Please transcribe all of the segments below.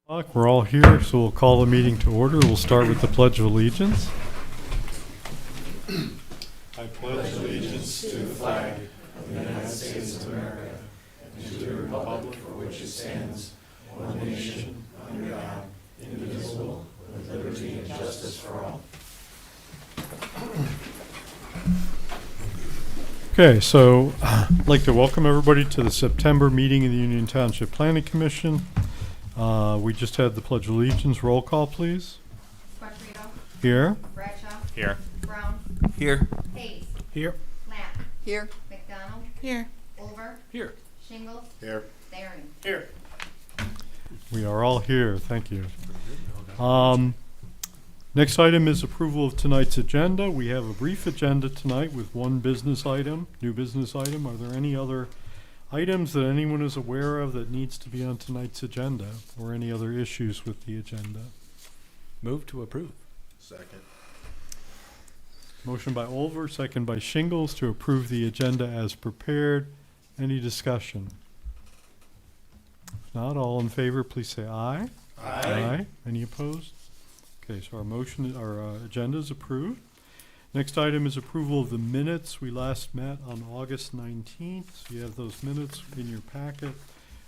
We're all here, so we'll call the meeting to order. We'll start with the Pledge of Allegiance. I pledge allegiance to the flag of the United States of America and to the republic for which it stands, one nation, under God, indivisible, with liberty and justice for all. Okay, so I'd like to welcome everybody to the September meeting of the Union Township Planning Commission. We just had the Pledge of Allegiance. Roll call, please. Squartrito. Here. Bradshaw. Here. Brown. Here. Hayes. Here. Lapp. Here. McDonald. Here. Over. Here. Shingles. Here. Waring. Here. We are all here. Thank you. Next item is approval of tonight's agenda. We have a brief agenda tonight with one business item, new business item. Are there any other items that anyone is aware of that needs to be on tonight's agenda, or any other issues with the agenda? Move to approve. Second. Motion by Olver, second by Shingles to approve the agenda as prepared. Any discussion? If not, all in favor, please say aye. Aye. Any opposed? Okay, so our agenda is approved. Next item is approval of the minutes. We last met on August 19th. So you have those minutes in your packet.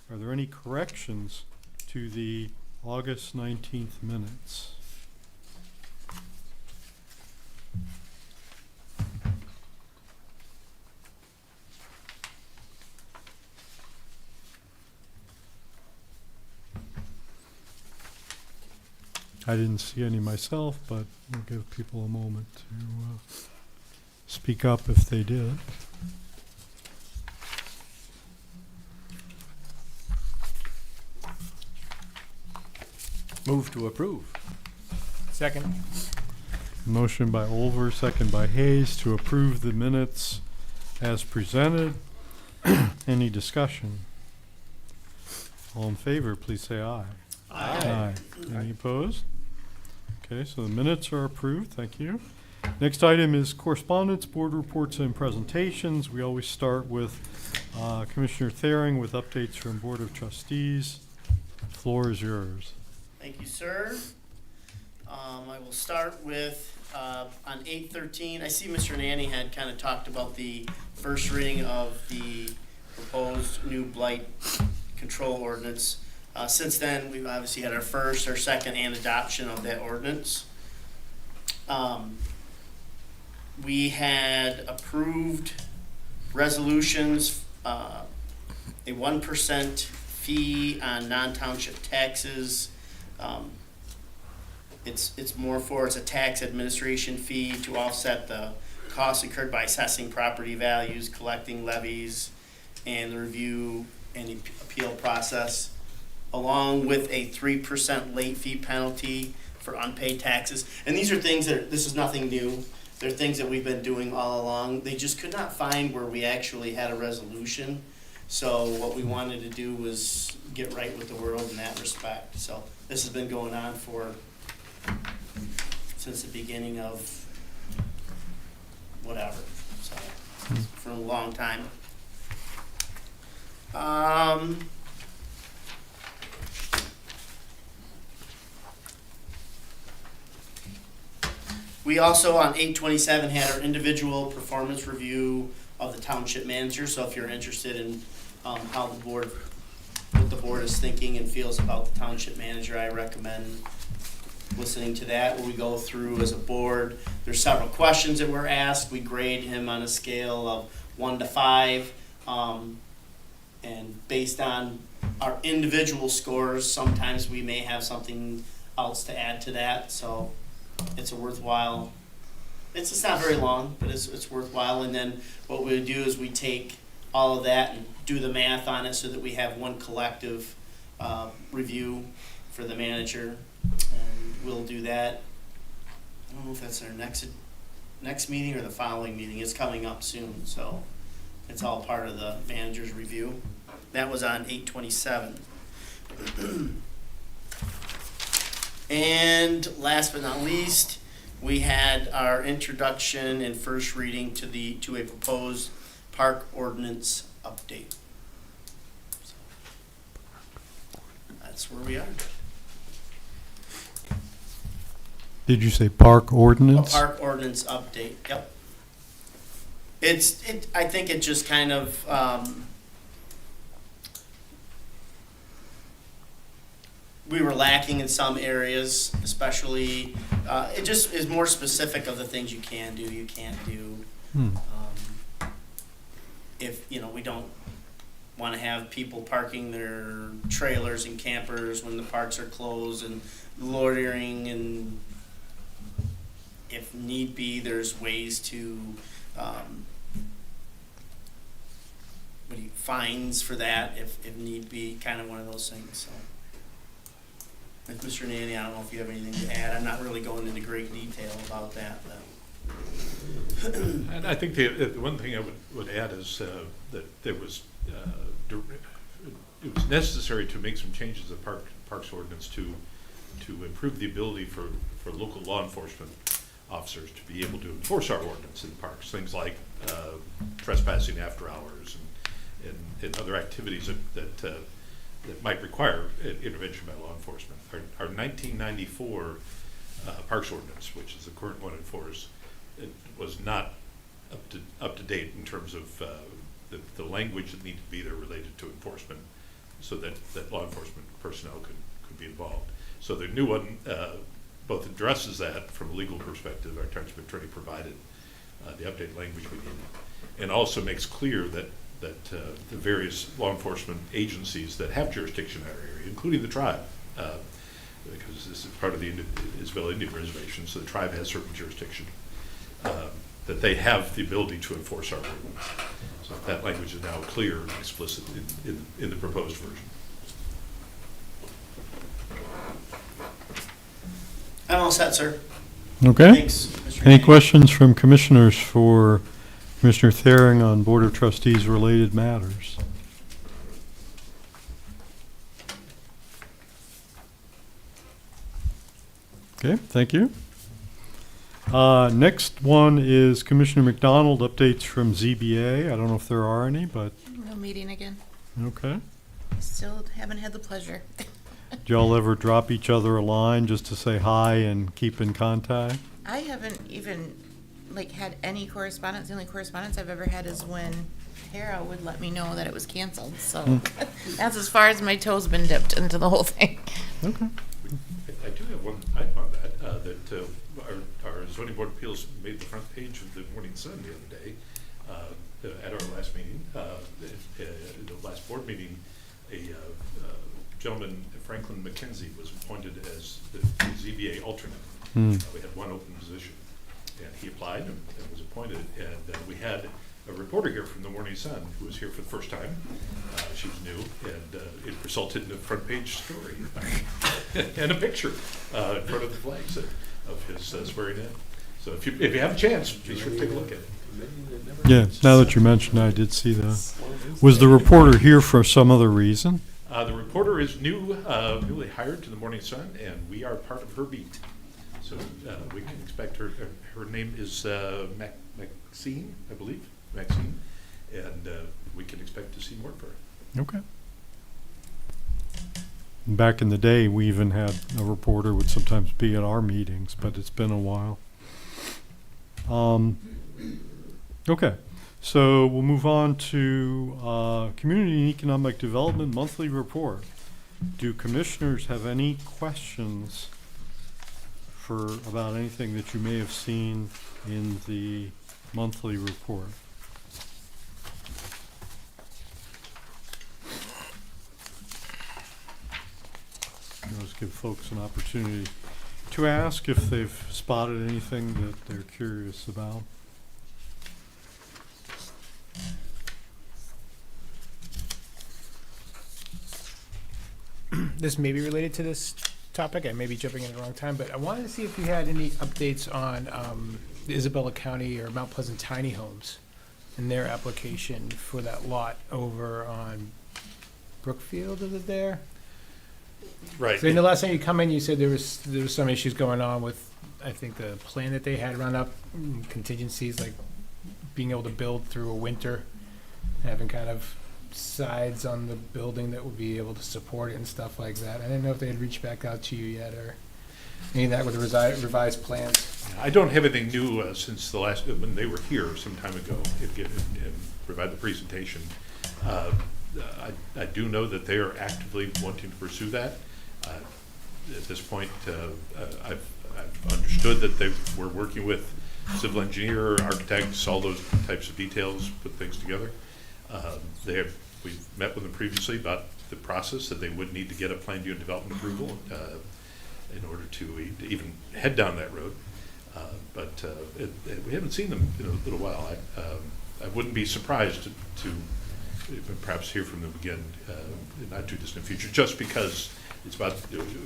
Are there any corrections to the August 19th minutes? I didn't see any myself, but we'll give people a moment to speak up if they did. Move to approve. Second. Motion by Olver, second by Hayes to approve the minutes as presented. Any discussion? All in favor, please say aye. Aye. Any opposed? Okay, so the minutes are approved. Thank you. Next item is correspondence, board reports, and presentations. We always start with Commissioner Thering with updates from Board of Trustees. The floor is yours. Thank you, sir. I will start with on 8/13. I see Mr. Nanny had kind of talked about the first reading of the proposed new blight control ordinance. Since then, we've obviously had our first, our second, and adoption of that ordinance. We had approved resolutions, a 1% fee on non-township taxes. It's a tax administration fee to offset the costs incurred by assessing property values, collecting levies, and the review and appeal process, along with a 3% late fee penalty for unpaid taxes. And these are things this is nothing new. They're things that we've been doing all along. They just could not find where we actually had a resolution. So what we wanted to do was get right with the world in that respect. So this has been going on since the beginning of whatever. So for a long time. We also, on 8/27, had our individual performance review of the township manager. So if you're interested in what the board is thinking and feels about the township manager, I recommend listening to that, where we go through as a board. There's several questions that were asked. We grade him on a scale of 1 to 5. And based on our individual scores, sometimes we may have something else to add to that. So it's a worthwhile, it's not very long, but it's worthwhile. And then what we do is we take all of that and do the math on it so that we have one collective review for the manager. And we'll do that. I don't know if that's our next meeting or the following meeting. It's coming up soon, so it's all part of the manager's review. That was on 8/27. And last but not least, we had our introduction and first reading to a proposed park ordinance update. So that's where we are. Did you say park A ordinance? park ordinance update, yep. I think it just kind of, we were lacking in some areas, especially, it just is more specific of the things you can do, you can't do. Hmm. If, we don't wanna have people parking their trailers and campers when the parks are closed and loitering, and if need be, there's ways to, fines for that if need be, kind of one of those things, so. And Mr. Nanny, I don't know if you have anything to add, I'm not really going into great detail about that, but. And I think the one thing I would add is that there was, it was necessary to make some changes to the Parks Ordinance to improve the ability for local law enforcement officers to be able to enforce our ordinance in parks, things like trespassing after hours and other activities that might require intervention by law enforcement. Our 1994 Parks Ordinance, which is the current one in force, it was not up to date in terms of the language that needed to be there related to enforcement, so that law enforcement personnel could be involved. So the new one both addresses that from a legal perspective. Our township attorney provided the updated language we needed, and also makes clear that the various law enforcement agencies that have jurisdiction in our area, including the tribe, because this is part of the Isabel Indian Reservation, so the tribe has certain jurisdiction, that they have the ability to enforce our ordinance. So that language is now clear and explicit in the proposed version. I'm all set, sir. Okay. Thanks, Mr. Any Nanny. questions from commissioners for Commissioner Thering on Board of Trustees related matters? Okay, thank you. Next one is Commissioner McDonald, updates from ZBA. I don't know if there are any, but No meeting again. okay. Still haven't had the pleasure. Do y'all ever drop each other a line just to say hi and keep in contact? I haven't even had any correspondence. The only correspondence I've ever had is when Tara would let me know that it was canceled. So that's as far as my toes been dipped into the whole thing. Okay. I do have one item on that, that our zoning board of appeals made the front page of the Morning Sun the other day, at our last meeting, the last board meeting. A gentleman, Franklin McKenzie, was appointed as the ZBA alternate. We had one open position, and he applied and was appointed, and we had a reporter here from the Morning Sun who was here for the first time. She was new, and it resulted in a front page story and a picture in front of the flags of his swearing in. So if you have a chance, be sure to take a look at it. Yeah, now that you mentioned, I did see that. Was the reporter here for some other reason? The reporter is newly hired to the Morning Sun, and we are part of her beat. So we can expect her. Her name is Maxine, I believe, Maxine, and we can expect to see more of her. Okay. Back in the day, we even had a reporter would sometimes be at our meetings, but it's been a while. Okay, so we'll move on to Community and Economic Development Monthly Report. Do commissioners have any questions about anything that you may have seen in the monthly report? Let's give folks an opportunity to ask if they've spotted anything that they're curious about. This may be related to this topic. I may be jumping in at the wrong time, but I wanted to see if you had any updates on the Isabella County or Mount Pleasant Tiny Homes and their application for that lot over on Brookfield. Is it there? Right. So the last time you come in, you said there was some issues going on with, I think, the plan that they had run up, contingencies like being able to build through a winter, having kind of sides on the building that would be able to support it and stuff like that. I didn't know if they had reached back out to you yet or. Any of that with the revised plans? I don't have anything new since the last, when they were here some time ago and provide the presentation. I do know that they are actively wanting to pursue that. At this point, I've understood that they were working with civil engineer, architects, all those types of details, put things together. We've met with them previously about the process, that they would need to get a plan view and development approval in order to even head down that road. But we haven't seen them in a little while. I wouldn't be surprised to perhaps hear from them again in not too distant future, just because it's about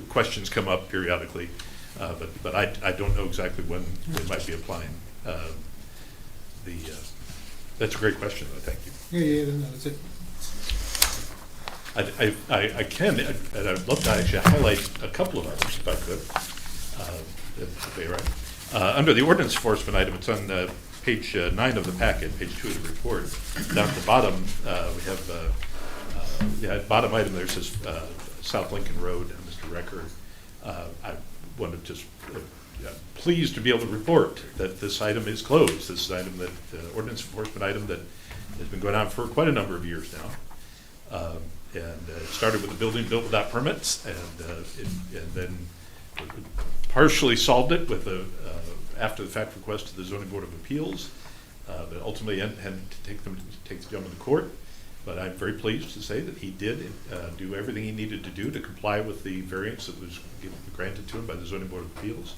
questions come up periodically. But I don't know exactly when they might be applying. That's a great question, though. Thank you. Yeah, no, that's it. I can, and I'd love to actually highlight a couple of items if I could. If that'd be right. Under the ordinance enforcement item, it's on page 9 of the packet, page 2 of the report. Down at the bottom, we have, bottom item there says South Lincoln Road, Mr. Recker. I wanted to just, pleased to be able to report that this item is closed. This is item that, ordinance enforcement item that has been going on for quite a number of years now. And it started with a building built without permits, and then partially solved it with a after the fact request to the Zoning Board of Appeals, but ultimately had to take the gentleman to court. But I'm very pleased to say that he did do everything he needed to do to comply with the variance that was granted to him by the Zoning Board of Appeals.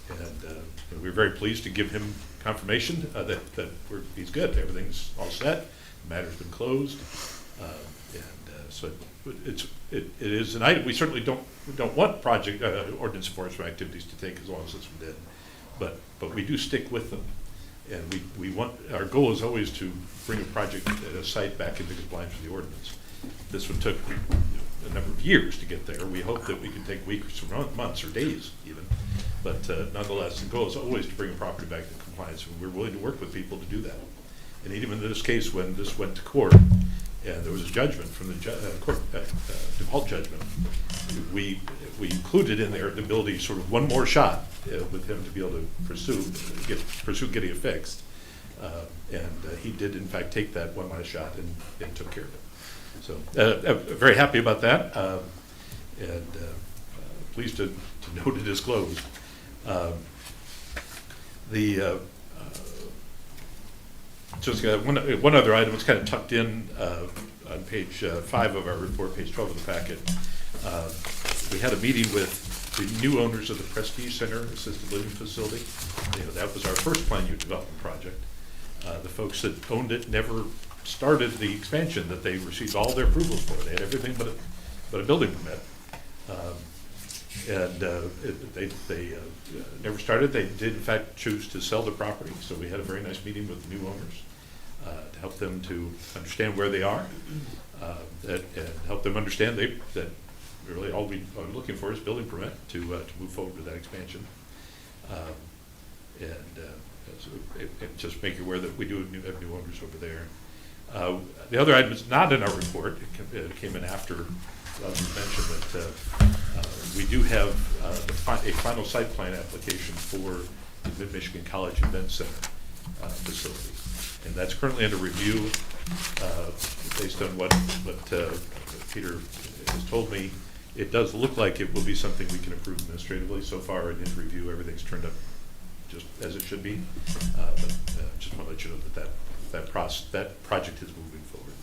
And we're very pleased to give him confirmation that he's good. Everything's all set. The matter's been closed. So it is an item. We certainly don't want project ordinance enforcement activities to take as long as this one did, but we do stick with them, and we want, our goal is always to bring a project at a site back into compliance with the ordinance. This one took a number of years to get there. We hope that we can take weeks or months or days even, but nonetheless, the goal is always to bring a property back into compliance, and we're willing to work with people to do that. And even in this case, when this went to court, and there was a judgment from the court, default judgment, we included in there the ability, sort of one more shot with him to be able to pursue getting it fixed. And he did in fact take that one last shot and took care of it. So I'm very happy about that, and pleased to note it is closed. Just one other item. It's kind of tucked in on page 5 of our report, page 12 of the packet. We had a meeting with the new owners of the Prestige Center Assisted Living Facility. That was our first plan unit development project. The folks that owned it never started the expansion that they received all their approvals for. They had everything but a building permit. They never started. They did in fact choose to sell the property, so we had a very nice meeting with the new owners to help them to understand where they are, and help them understand that really all we are looking for is building permit to move forward with that expansion. Just make you aware that we do have new owners over there. The other item is not in our report. It came in after Leslie mentioned that we do have a final site plan application for the Mid-Michigan College Event Center facility. And that's currently under review based on what Peter has told me. It does look like it will be something we can approve administratively. So far in his review, everything's turned up just as it should be. But just want to let you know that project is moving forward.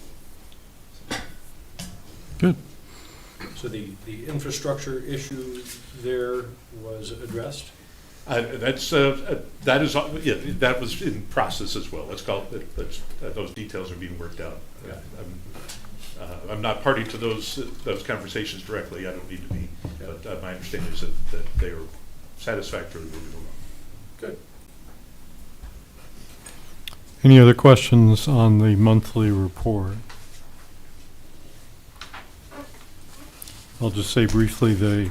Good. So the infrastructure issue there was addressed? That was in process as well. Let's call it, those details are being worked out. Yeah. I'm not party to those conversations directly. I don't need to be, but my understanding is that they are satisfactorily moving along. Good. Any other questions on the monthly report? I'll just say briefly, the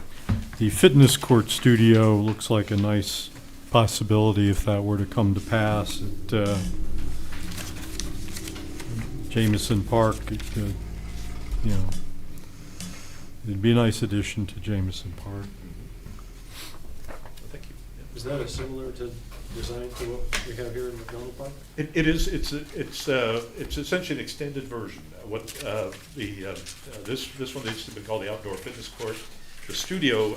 fitness court studio looks like a nice possibility if that were to come to pass at Jamison Park. It'd be a nice addition to Jamison Park. Is that a similar to design to what we have here in McDonald Park? It is, it's essentially an extended version. This one has been called the outdoor fitness court. The studio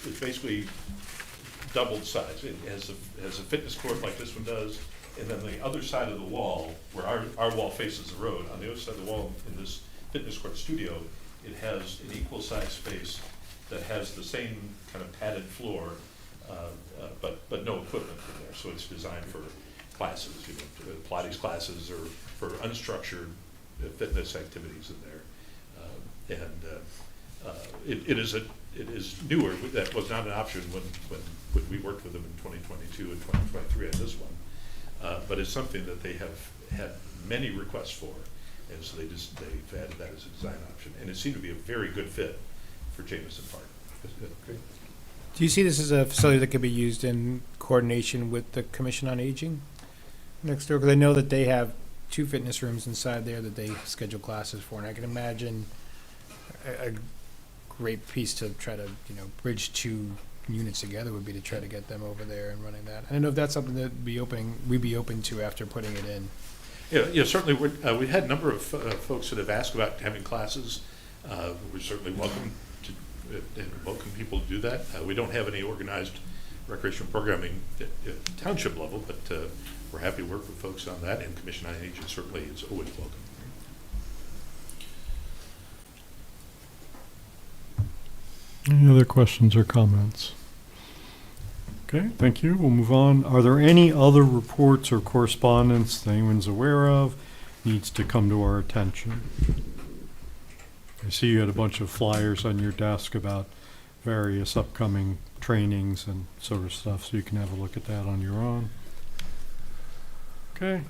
is basically doubled size. It has a fitness court like this one does, and then the other side of the wall, where our wall faces the road, on the other side of the wall in this fitness court studio, it has an equal size space that has the same kind of padded floor, but no equipment in there. So it's designed for classes, Pilates classes, or for unstructured fitness activities in there. It is newer. That was not an option when we worked with them in 2022 and 2023 on this one. But it's something that they have had many requests for, and so they've added that as a design option. And it seemed to be a very good fit for Jameson Park. Great. Do you see this as a facility that could be used in coordination with the Commission on Aging next door? Because I know that they have 2 fitness rooms inside there that they schedule classes for, and I can imagine a great piece to try to, bridge 2 units together would be to try to get them over there and running that. I don't know if that's something that we'd be open to after putting it in. Yeah, certainly. We had a number of folks that have asked about having classes. We're certainly welcome people to do that. We don't have any organized recreational programming at township level, but we're happy to work with folks on that, and Commission on Aging certainly is always welcome. Any other questions or comments? Okay, thank you. We'll move on. Are there any other reports or correspondence that anyone's aware of needs to come to our attention? I see you had a bunch of flyers on your desk about various upcoming trainings and sort of stuff, so you can have a look at that on your own. Okay.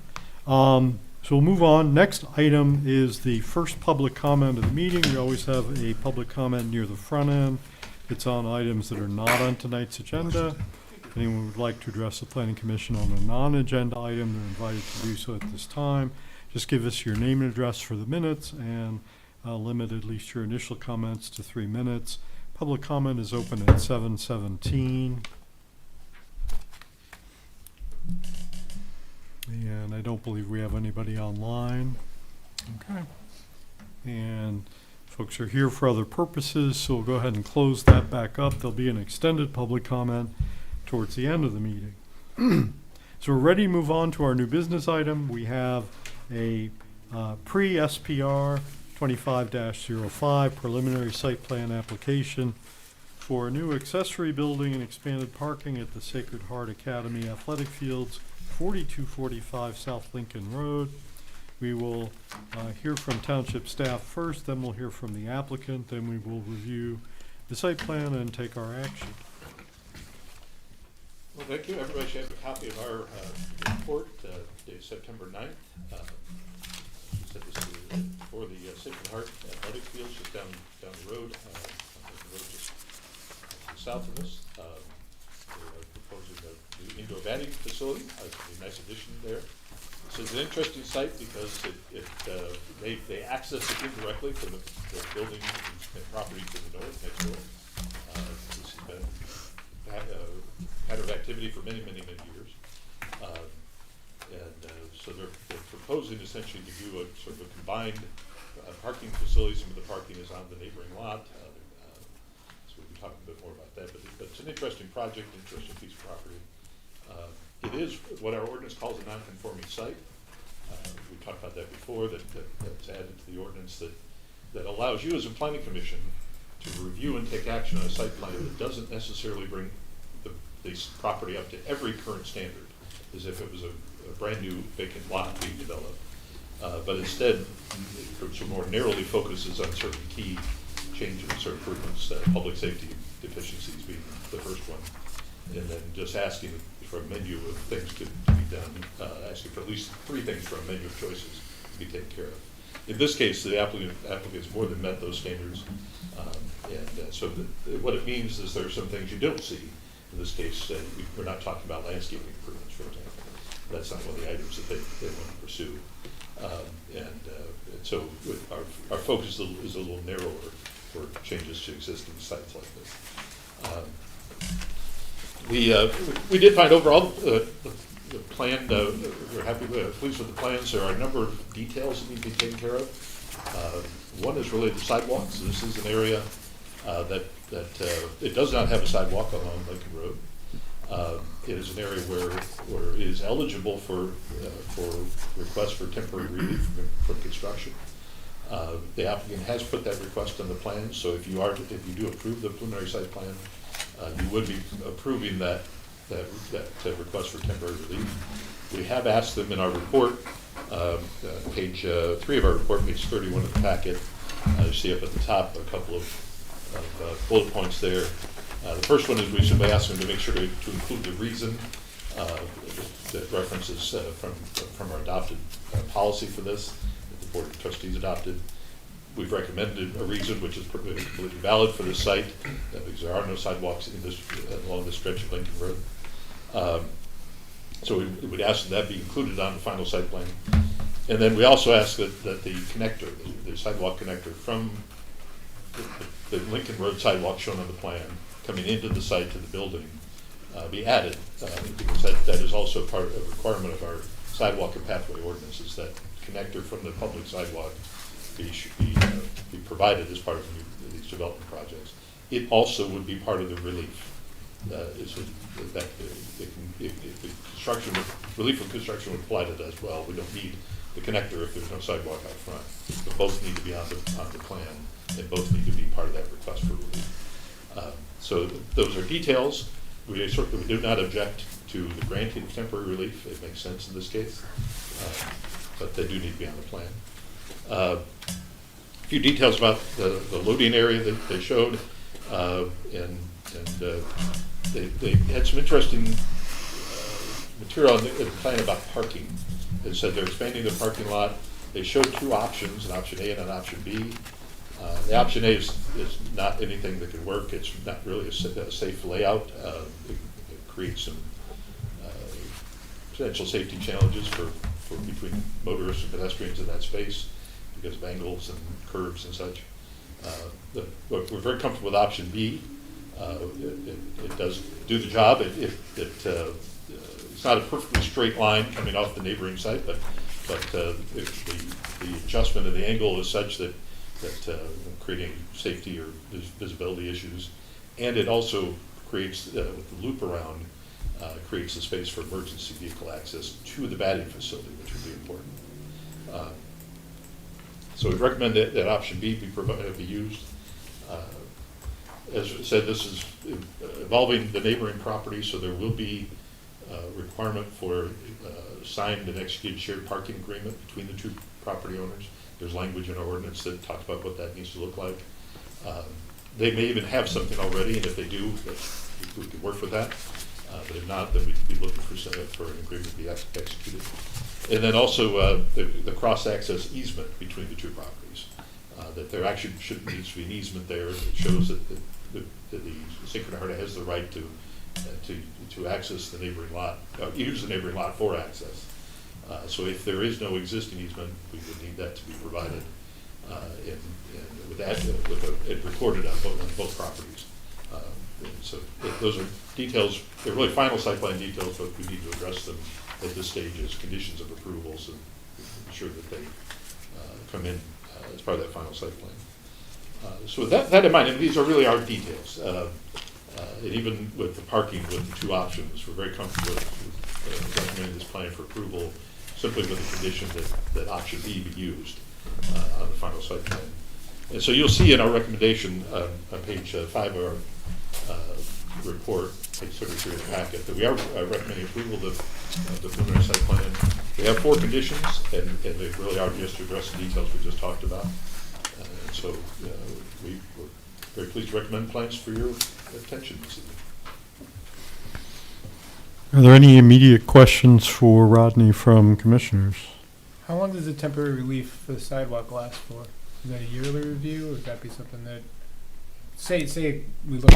So we'll move on. Next item is the first public comment of the meeting. We always have a public comment near the front end. It's on items that are not on tonight's agenda. If anyone would like to address the Planning Commission on a non-agenda item, they're invited to do so at this time. Just give us your name and address for the minutes, and limit at least your initial comments to 3 minutes. Public comment is open at 7:17. And I don't believe we have anybody online. Okay. And folks are here for other purposes, so we'll go ahead and close that back up. There'll be an extended public comment towards the end of the meeting. So we're ready to move on to our new business item. We have a pre-SPR 25-05 preliminary site plan application for a new accessory building and expanded parking at the Sacred Heart Academy Athletic Fields, 4245 South Lincoln Road. We will hear from Township staff first, then we'll hear from the applicant, then we will review the site plan and take our action. Well, thank you. Everybody should have a copy of our report dated September 9th. This is for the Sacred Heart Athletic Fields, just down the road, just south of us. We're proposing the indoor batting facility. It's a nice addition there. So it's an interesting site because they access it indirectly from the building and property to the north, next door. This has been a pattern of activity for many years. So they're proposing essentially to do a sort of a combined parking facility. Some of the parking is on the neighboring lot. So we can talk a bit more about that. But it's an interesting project, interesting piece of property. It is what our ordinance calls a non-conforming site. We talked about that before. That's added to the ordinance that allows you as a planning commission to review and take action on a site plan that doesn't necessarily bring the property up to every current standard, as if it was a brand new vacant lot being developed. But instead, it more narrowly focuses on certain key changes or improvements, public safety deficiencies being the first one, and then just asking for a menu of things to be done, asking for at least 3 things from a menu of choices to be taken care of. In this case, the applicants more than met those standards, so what it means is there are some things you don't see. In this case, we're not talking about landscaping improvements, for example. That's not one of the items that they want to pursue. So our focus is a little narrower for changes to existing sites like this. We did find overall, the plan, we're happy, pleased with the plans. There are a number of details that need to be taken care of. One is really the sidewalks. This is an area that it does not have a sidewalk along Lincoln Road. It is an area where it is eligible for requests for temporary relief from construction. The applicant has put that request on the plan, so if you do approve the preliminary site plan, you would be approving that request for temporary relief. We have asked them in our report, page 3 of our report, page 31 of the packet. You see up at the top a couple of bullet points there. The first one is we simply asked them to make sure to include the reason that references from our adopted policy for this, that the Board of Trustees adopted. We've recommended a reason which is completely valid for this site, because there are no sidewalks along this stretch of Lincoln Road. So we would ask that be included on the final site plan. And then we also ask that the connector, the sidewalk connector from the Lincoln Road sidewalk shown on the plan, coming into the site to the building, be added, because that is also part of a requirement of our sidewalk and pathway ordinances, that connector from the public sidewalk be provided as part of these development projects. It also would be part of the relief. Relief from construction would apply to that as well. We don't need the connector if there's no sidewalk out front. But both need to be on the plan, and both need to be part of that request for relief. So those are details. We certainly do not object to the granting of temporary relief. It makes sense in this case, but they do need to be on the plan. A few details about the loading area that they showed, and they had some interesting material in the plan about parking. They said they're expanding the parking lot. They showed two options, an option A and an option B. The option A is not anything that can work. It's not really a safe layout. It creates some potential safety challenges for between motorists and pedestrians in that space because of angles and curves and such. We're very comfortable with option B. It does do the job. It's not a perfectly straight line coming off the neighboring site, but the adjustment of the angle is such that creating safety or visibility issues, and it also creates with the loop around creates the space for emergency vehicle access to the batting facility, which would be important. So we recommend that option B be used. As I said, this is involving the neighboring property, so there will be requirement for signed and executed shared parking agreement between the two property owners. There's language in our ordinance that talks about what that needs to look like. They may even have something already, and if they do, we could work with that. But if not, then we'd be looking for an agreement to be executed. And then also the cross-access easement between the two properties. That there actually needs to be an easement there that shows that the Sacred Heart has the right to access the neighboring lot, use the neighboring lot for access. So if there is no existing easement, we would need that to be provided, and with that, it recorded on both properties. So those are details. They're really final site plan details, but we need to address them at this stage as conditions of approvals and ensure that they come in as part of that final site plan. So with that in mind, and these are really our details. And even with the parking, with the two options, we're very comfortable with recommending this plan for approval, simply with the condition that option B be used on the final site plan. And so you'll see in our recommendation on page 5 of our report, page 33 of the packet, that we are recommending approval of the preliminary site plan. We have 4 conditions, and they really are just to address the details we just talked about. And so we're very pleased to recommend plans for your attention this evening. Are there any immediate questions for Rodney from commissioners? How long does the temporary relief for the sidewalk last for? Is that a yearly review, or would that be something that, say we look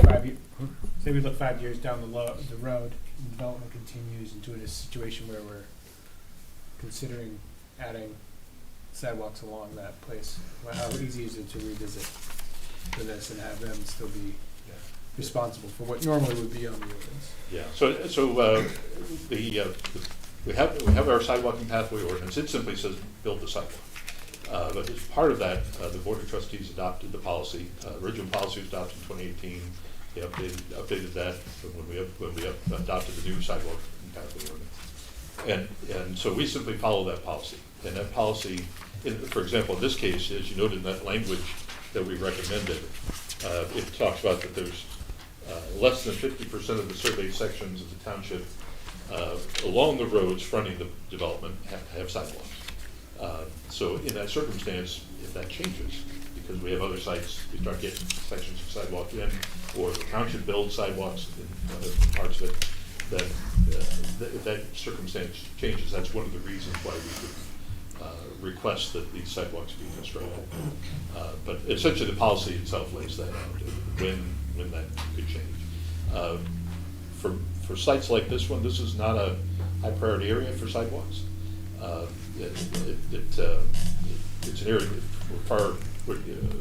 5 years down the road, and development continues into a situation where we're considering adding sidewalks along that place? How easy is it to revisit for this and have them still be responsible for what normally would be on the ordinance. Yeah, so we have our sidewalking pathway ordinance. It simply says build the sidewalk. But as part of that, the Board of Trustees adopted the policy. Original policy was adopted in 2018. They updated that when we adopted the new sidewalk and pathway ordinance. And so we simply follow that policy. And that policy, for example, in this case, as you noted in that language that we recommended, it talks about that there's less than 50% of the surveyed sections of the township along the roads fronting the development have sidewalks. So in that circumstance, if that changes, because we have other sites, we start getting sections of sidewalk in, or the township builds sidewalks in other parts of it, then if that circumstance changes, that's one of the reasons why we would request that these sidewalks be constructed. But essentially, the policy itself lays that out, when that could change. For sites like this one, this is not a high priority area for sidewalks. It's an area that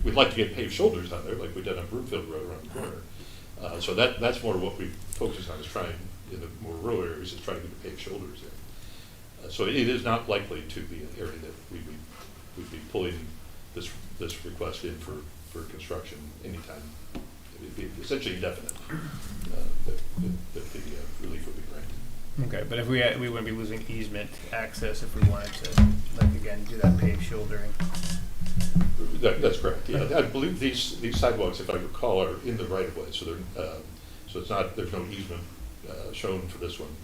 we'd like to get paved shoulders on there, like we did on Broomfield Road around the corner. So that's more what we focus on, is trying, in the more rural areas, is trying to get the paved shoulders in. So it is not likely to be an area that we'd be pulling this request in for construction anytime. It'd be essentially indefinite, that the relief would be granted. Okay, but if we wouldn't be losing easement access if we wanted to, like, again, do that paved shouldering. That's correct, yeah. I believe these sidewalks, if I recall, are in the right of way, so so it's not, there's no easement shown for this one.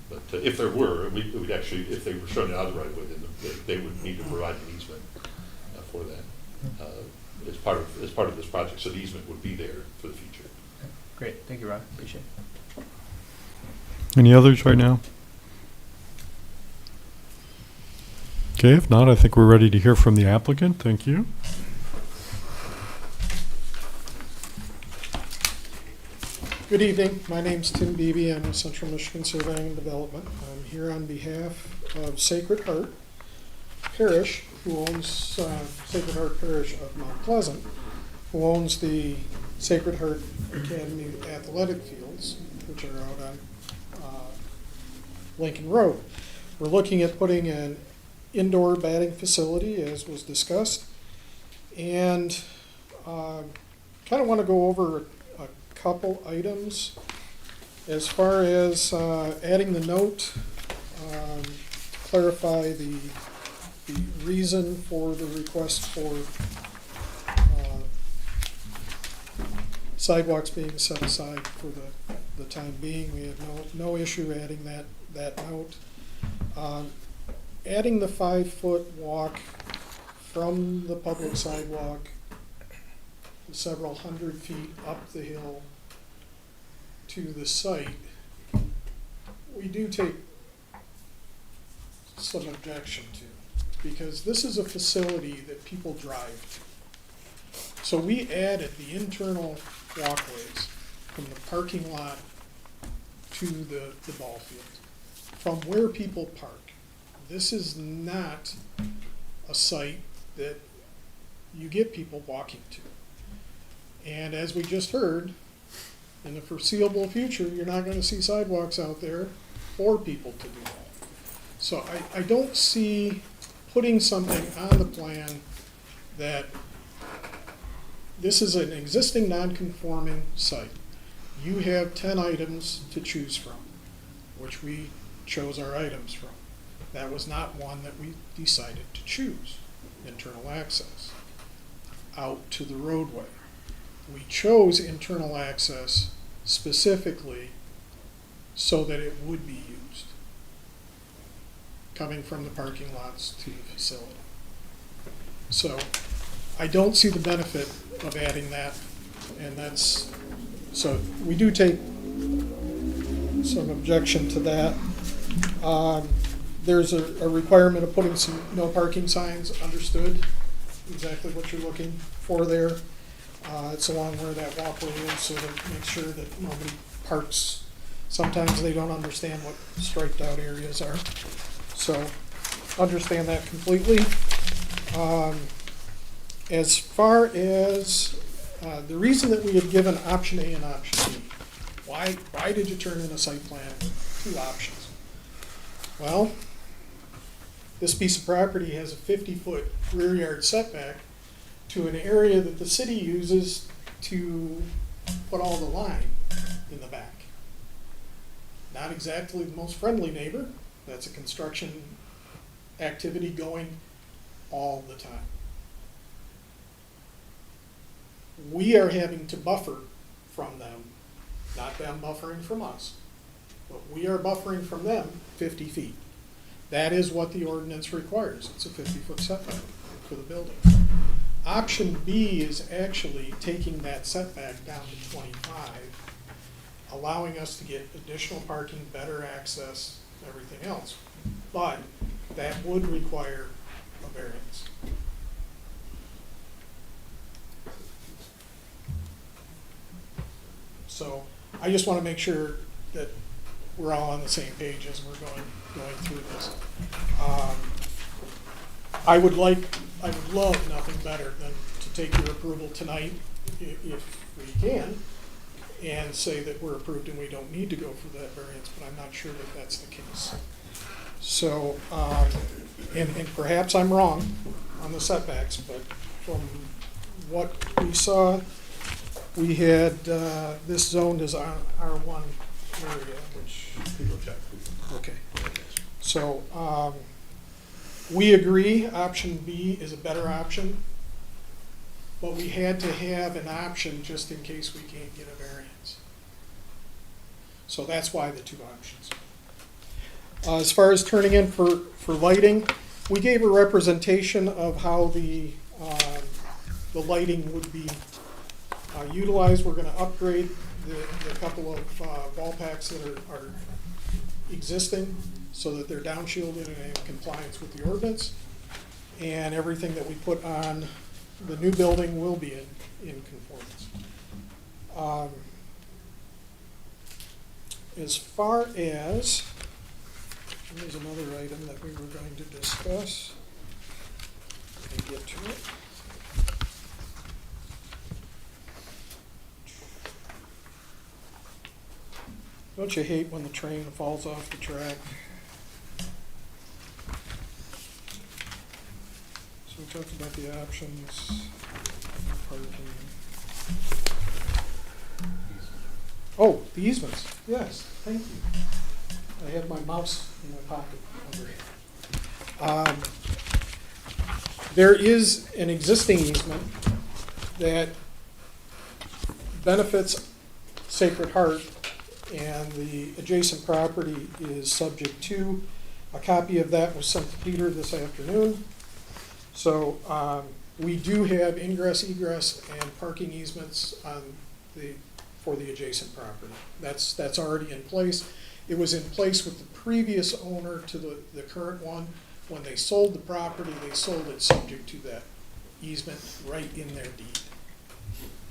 But if there were, we would actually, if they were shown out of the right of way, then they would need to provide an easement for that as part of this project. So the easement would be there for the future. Great, thank you, Ron, appreciate it. Any others right now? Okay, if not, I think we're ready to hear from the applicant. Thank you. Good evening. My name's Tim Beebe. I'm with Central Michigan Surveying and Development. I'm here on behalf of Sacred Heart Parish, who owns Sacred Heart Parish of Mount Pleasant, who owns the Sacred Heart Academy athletic fields, which are out on Lincoln Road. We're looking at putting an indoor batting facility, as was discussed, and kind of want to go over a couple items. As far as adding the note, clarify the reason for the request for sidewalks being set aside for the time being. We have no issue adding that note. Adding the 5-foot walk from the public sidewalk several hundred feet up the hill to the site, we do take some objection to, because this is a facility that people drive to. So we added the internal walkways from the parking lot to the ball field, from where people park. This is not a site that you get people walking to. And as we just heard, in the foreseeable future, you're not going to see sidewalks out there for people to do that. So I don't see putting something on the plan that this is an existing non-conforming site. You have 10 items to choose from, which we chose our items from. That was not one that we decided to choose, internal access out to the roadway. We chose internal access specifically so that it would be used, coming from the parking lots to the facility. So I don't see the benefit of adding that, and so we do take some objection to that. There's a requirement of putting some no parking signs, understood exactly what you're looking for there. It's along where that walkway is, so to make sure that nobody parks. Sometimes they don't understand what striped out areas are. So understand that completely. As far as the reason that we had given option A and option B, why did you turn in a site plan with two options? Well, this piece of property has a 50-foot rear yard setback to an area that the city uses to put all the line in the back. Not exactly the most friendly neighbor. That's a construction activity going all the time. We are having to buffer from them, not them buffering from us, but we are buffering from them 50 feet. That is what the ordinance requires. It's a 50-foot setback for the building. Option B is actually taking that setback down to 25, allowing us to get additional parking, better access, everything else. But that would require a variance. So I just want to make sure that we're all on the same page as we're going through this. I would love nothing better than to take your approval tonight, if we can, and say that we're approved and we don't need to go for that variance, but I'm not sure that that's the case. So, and perhaps I'm wrong on the setbacks, but from what we saw, we had this zoned as R1 area, which, okay. So, we agree option B is a better option, but we had to have an option just in case we can't get a variance. So that's why the two options. As far as turning in for lighting, we gave a representation of how the lighting would be utilized. We're going to upgrade the couple of wall packs that are existing so that they're downshielded and in compliance with the ordinance. And everything that we put on the new building will be in conformance. As far as, there's another item that we were going to discuss. Let me get to it. Don't you hate when the train falls off the track? So we talked about the options. Parking. Oh, the easements. Yes, thank you. I had my mouse in my pocket over here. There is an existing easement that benefits Sacred Heart, and the adjacent property is subject to. A copy of that was sent to Peter this afternoon. So we do have ingress, egress, and parking easements on for the adjacent property. That's already in place. It was in place with the previous owner to the current one. When they sold the property, they sold it subject to that easement right in their deed.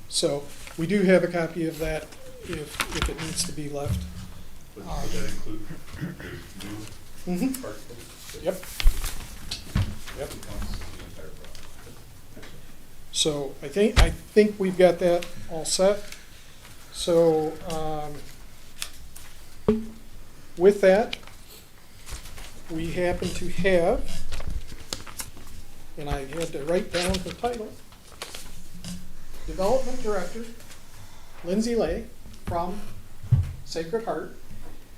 So we do have a copy of that if it needs to be left. Would that include the new Mm-hmm. park? Yep. Yep. So I think we've got that all set. So with that, we happen to have, and I had to write down the title, Development Director, Lindsay Lay from Sacred Heart.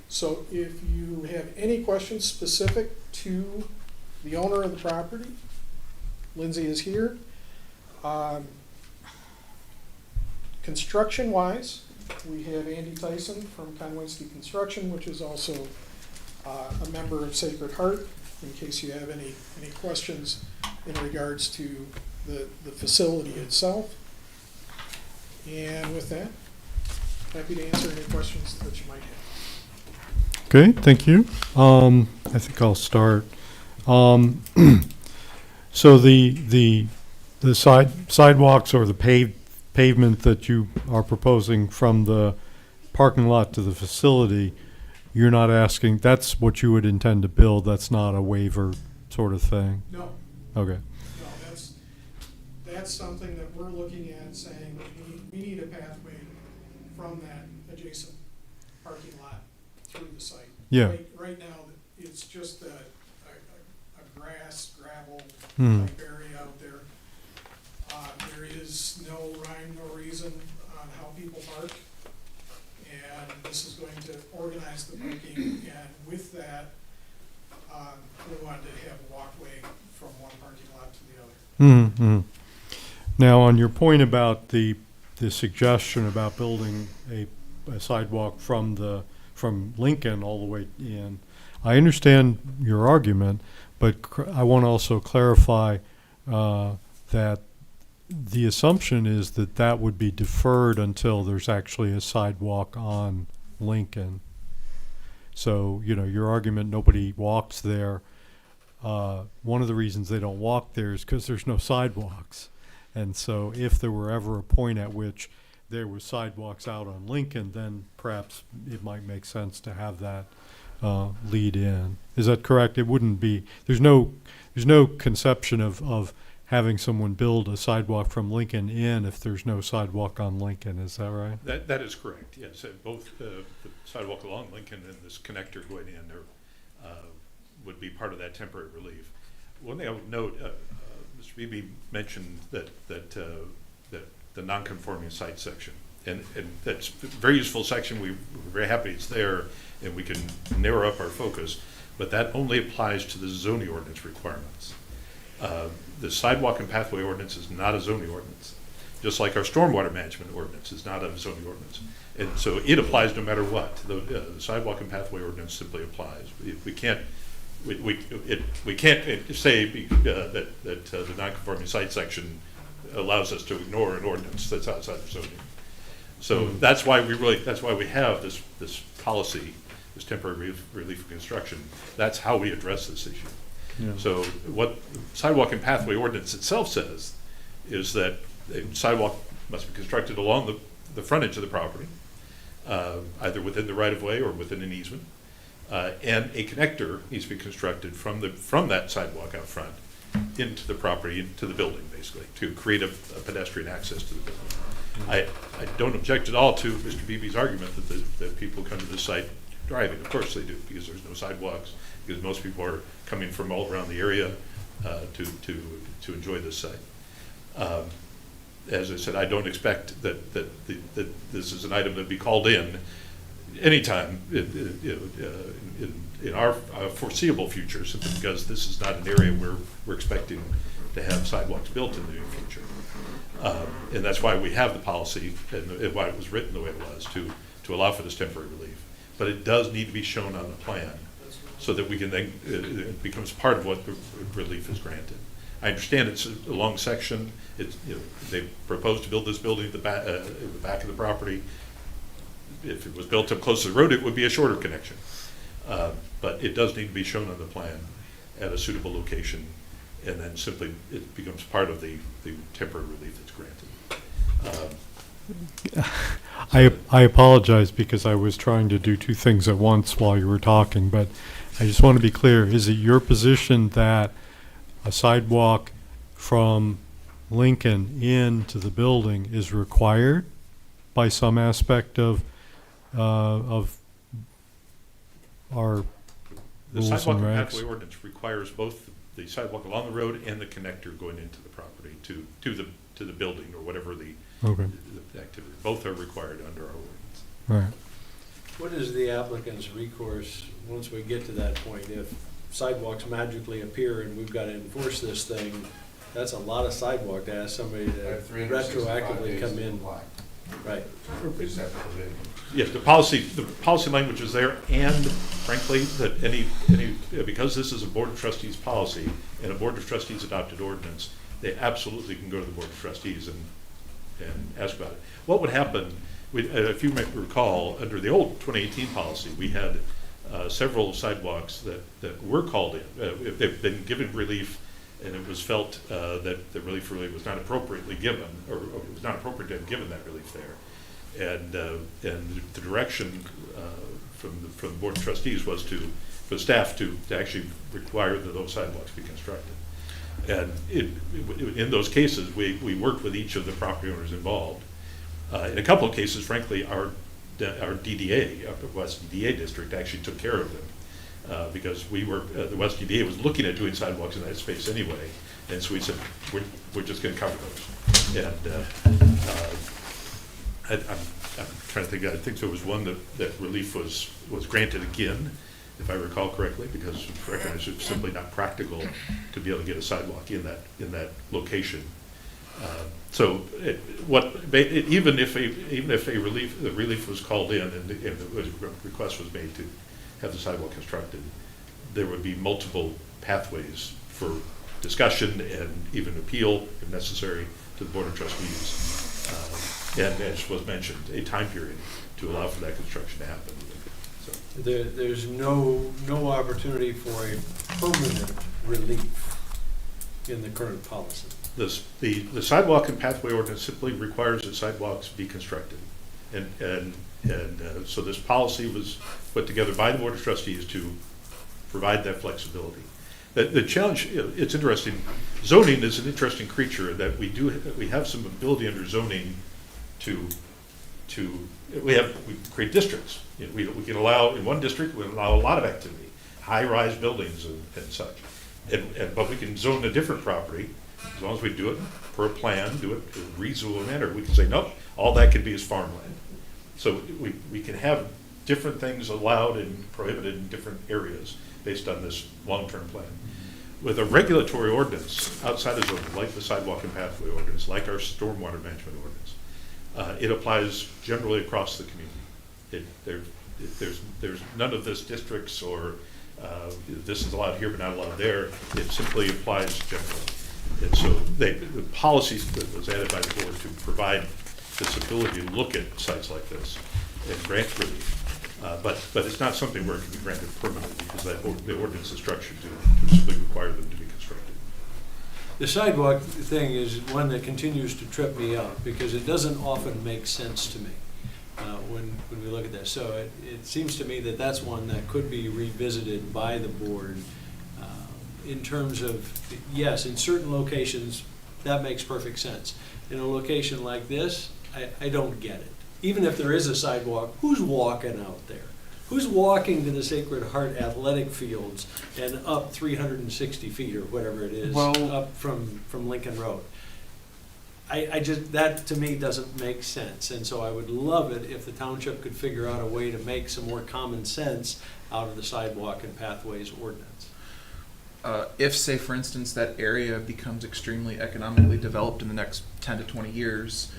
So if you have any questions specific to the owner of the property, Lindsay is here. Construction-wise, we have Andy Tyson from Conway-Ski Construction, which is also a member of Sacred Heart, in case you have any questions in regards to the facility itself. And with that, happy to answer any questions that you might have. Okay, thank you. I think I'll start. So the sidewalks or the pavement that you are proposing from the parking lot to the facility, you're not asking, that's what you would intend to build, that's not a waiver sort of thing? No, Okay. no, that's something that we're looking at saying we we need a pathway from that adjacent parking lot through the site. Yeah. Right now, it's just a grass, gravel Hmm. type area out there. There is no rhyme, no reason on how people park. And this is going to organize the parking, and with that, we wanted to have a walkway from one parking lot to the other. Mm-hmm. Now, on your point about the suggestion about building a sidewalk from Lincoln all the way in, I understand your argument, but I want to also clarify that the assumption is that that would be deferred until there's actually a sidewalk on Lincoln. So, you know, your argument, nobody walks there. One of the reasons they don't walk there is because there's no sidewalks. And so if there were ever a point at which there was sidewalks out on Lincoln, then perhaps it might make sense to have that lead in. Is that correct? It wouldn't be, there's no conception of having someone build a sidewalk from Lincoln in if there's no sidewalk on Lincoln. Is that right? That is correct, yes. Both the sidewalk along Lincoln and this connector going in there would be part of that temporary relief. One thing I would note, Mr. Beebe mentioned that the non-conforming site section, and that's a very useful section. We're very happy it's there, and we can narrow up our focus, but that only applies to the zoning ordinance requirements. The sidewalk and pathway ordinance is not a zoning ordinance, just like our stormwater management ordinance is not a zoning ordinance. And so it applies no matter what. The sidewalk and pathway ordinance simply applies. We can't say that the non-conforming site section allows us to ignore an ordinance that's outside of zoning. So that's why we have this policy, this temporary relief of construction. That's how we address this issue. Yeah. So what sidewalk and pathway ordinance itself says is that a sidewalk must be constructed along the frontage of the property, either within the right-of-way or within an easement. And a connector needs to be constructed from that sidewalk out front into the property, into the building, basically, to create a pedestrian access to the building. I don't object at all to Mr. Beebe's argument that people come to this site driving. Of course they do, because there's no sidewalks, because most people are coming from all around the area to enjoy this site. As I said, I don't expect that this is an item that'd be called in anytime in our foreseeable future, simply because this is not an area where we're expecting to have sidewalks built in the near future. And that's why we have the policy and why it was written the way it was, to allow for this temporary relief. But it does need to be shown on the plan so that we can then, it becomes part of what the relief is granted. I understand it's a long section. They proposed to build this building at the back of the property. If it was built up close to the road, it would be a shorter connection. But it does need to be shown on the plan at a suitable location, and then simply it becomes part of the temporary relief that's granted. I apologize because I was trying to do two things at once while you were talking, but I just want to be clear. Is it your position that a sidewalk from Lincoln into the building is required by some aspect of our The rules sidewalk and and regs? pathway ordinance requires both the sidewalk along the road and the connector going into the property to the building or whatever the activity. Both are required under our ordinance. Right. What is the applicant's recourse once we get to that point? If sidewalks magically appear and we've got to enforce this thing, that's a lot of sidewalk to ask somebody to retroactively come in. Right. Yes, the policy language is there, and frankly, that because this is a Board of Trustees policy and a Board of Trustees adopted ordinance, they absolutely can go to the Board of Trustees and ask about it. What would happen, if you might recall, under the old 2018 policy, we had several sidewalks that were called in. If they've been given relief and it was felt that the relief really was not appropriately given, or it was not appropriate to have given that relief there. And the direction from the Board of Trustees was for staff to actually require that those sidewalks be constructed. And in those cases, we worked with each of the property owners involved In a couple of cases, frankly, our DDA, our West DDA district, actually took care of them. Because the West DDA was looking at doing sidewalks in that space anyway, and so we said, we're just gonna cover those. And I'm trying to think, I think there was one that relief was granted again, if I recall correctly, because we recognized it's simply not practical to be able to get a sidewalk in that location. So even if the relief was called in and the request was made to have the sidewalk constructed, there would be multiple pathways for discussion and even appeal, if necessary, to the Board of Trustees. And as was mentioned, a time period to allow for that construction to happen. So, There's no opportunity for a permanent relief in the current policy. the sidewalk and pathway ordinance simply requires that sidewalks be constructed. And so this policy was put together by the Board of Trustees to provide that flexibility. The challenge, it's interesting, zoning is an interesting creature that we have some ability under zoning to we create districts. You know, we can allow, in one district, we allow a lot of activity, high-rise buildings and such. But we can zone a different property, as long as we do it per plan, do it in a reasonable manner. We can say, nope, all that can be is farmland. So we can have different things allowed and prohibited in different areas based on this long-term plan. With a regulatory ordinance outside of zoning, like the sidewalk and pathway ordinance, like our stormwater management ordinance, it applies generally across the community. There's none of this districts or this is allowed here but not allowed there. It simply applies generally. And so the policy that was added by the board to provide this ability to look at sites like this and grant relief. But it's not something where it can be granted permanently because the ordinance is structured to simply require them to be constructed. The sidewalk thing is one that continues to trip me up because it doesn't often make sense to me when we look at this. So it seems to me that that's one that could be revisited by the board in terms of, yes, in certain locations, that makes perfect sense. In a location like this, I don't get it. Even if there is a sidewalk, who's walking out there? Who's walking to the Sacred Heart athletic fields and up 360 feet or whatever it is, up from Lincoln Road? I just, that to me doesn't make sense. And so I would love it if the township could figure out a way to make some more common sense out of the sidewalk and pathways ordinance. If, say, for instance, that area becomes extremely economically developed in the next 10 to 20 years,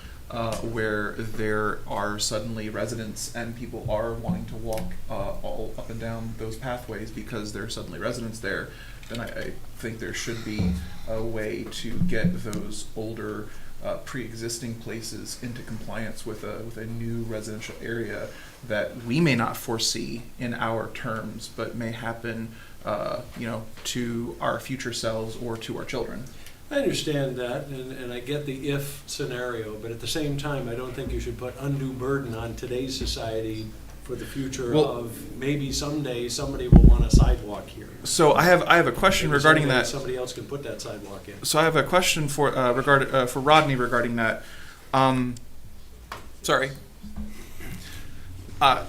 where there are suddenly residents and people are wanting to walk all up and down those pathways because there are suddenly residents there, then I think there should be a way to get those older pre-existing places into compliance with a new residential area that we may not foresee in our terms, but may happen to our future selves or to our children. I understand that, and I get the if scenario, but at the same time, I don't think you should put undue burden on today's society for the future of maybe someday somebody will want a sidewalk here. So I have a question Maybe regarding someday that. Somebody else can put that sidewalk in. So I have a question for Rodney regarding that. Sorry.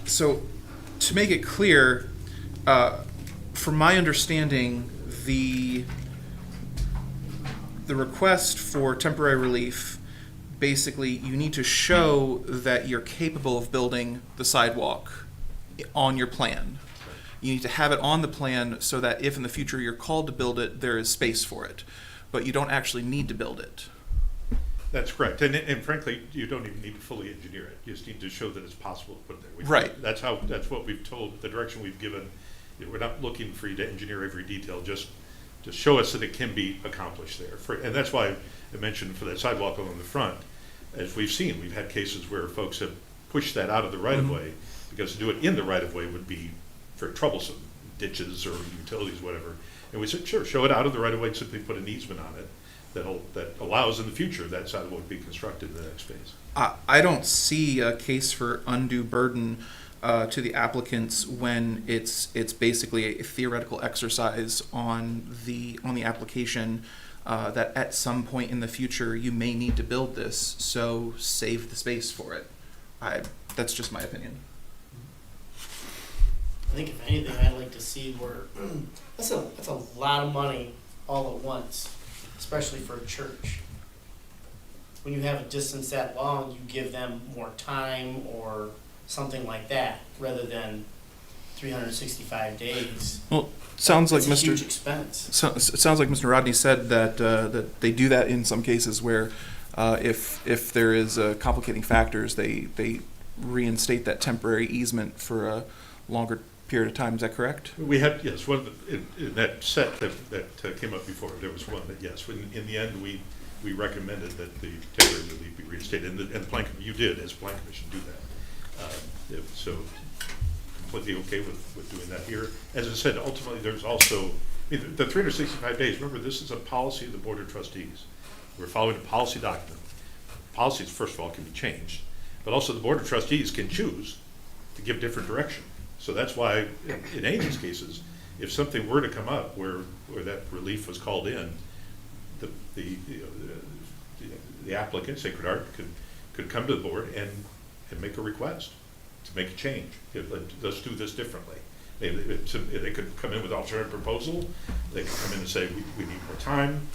So to make it clear, from my understanding, the request for temporary relief, basically you need to show that you're capable of building the sidewalk on your plan. You need to have it on the plan so that if in the future you're called to build it, there is space for it. But you don't actually need to build it. That's correct. And frankly, you don't even need to fully engineer it. You just need to show that it's possible to put it there. Right. That's what we've told, the direction we've given. You know, we're not looking for you to engineer every detail, just to show us that it can be accomplished there. And that's why I mentioned for that sidewalk along the front, as we've seen, we've had cases where folks have pushed that out of the right-of-way because to do it in the right-of-way would be very troublesome, ditches or utilities, whatever. And we said, sure, show it out of the right-of-way, simply put an easement on it that allows in the future that sidewalk to be constructed in the next phase. I don't see a case for undue burden to the applicants when it's basically a theoretical exercise on the application that at some point in the future you may need to build this, so save the space for it. That's just my opinion. I think if anything, I'd like to see where, that's a lot of money all at once, especially for a church. When you have a distance that long, you give them more time or something like that, rather than 365 days. Well, sounds like It's a Mr. huge expense. It sounds like Mr. Rodney said that that they do that in some cases where if there is complicating factors, they reinstate that temporary easement for a longer period of time. Is that correct? We had, yes, one of the, in that set that came up before, there was one that, yes, in the end, we recommended that the temporary relief be reinstated, and the plan, you did, as plan commission, do that. So completely okay with doing that here. As I said, ultimately, there's also, I mean, the 365 days, remember, this is a policy of the Board of Trustees. We're following a policy document. Policies, first of all, can be changed, but also the Board of Trustees can choose to give different direction. So that's why, in any of these cases, if something were to come up where that relief was called in, the applicant, Sacred Heart, could come to the board and make a request to make a change. Let's do this differently. They could come in with alternative proposal. They could come in and say, we need more time,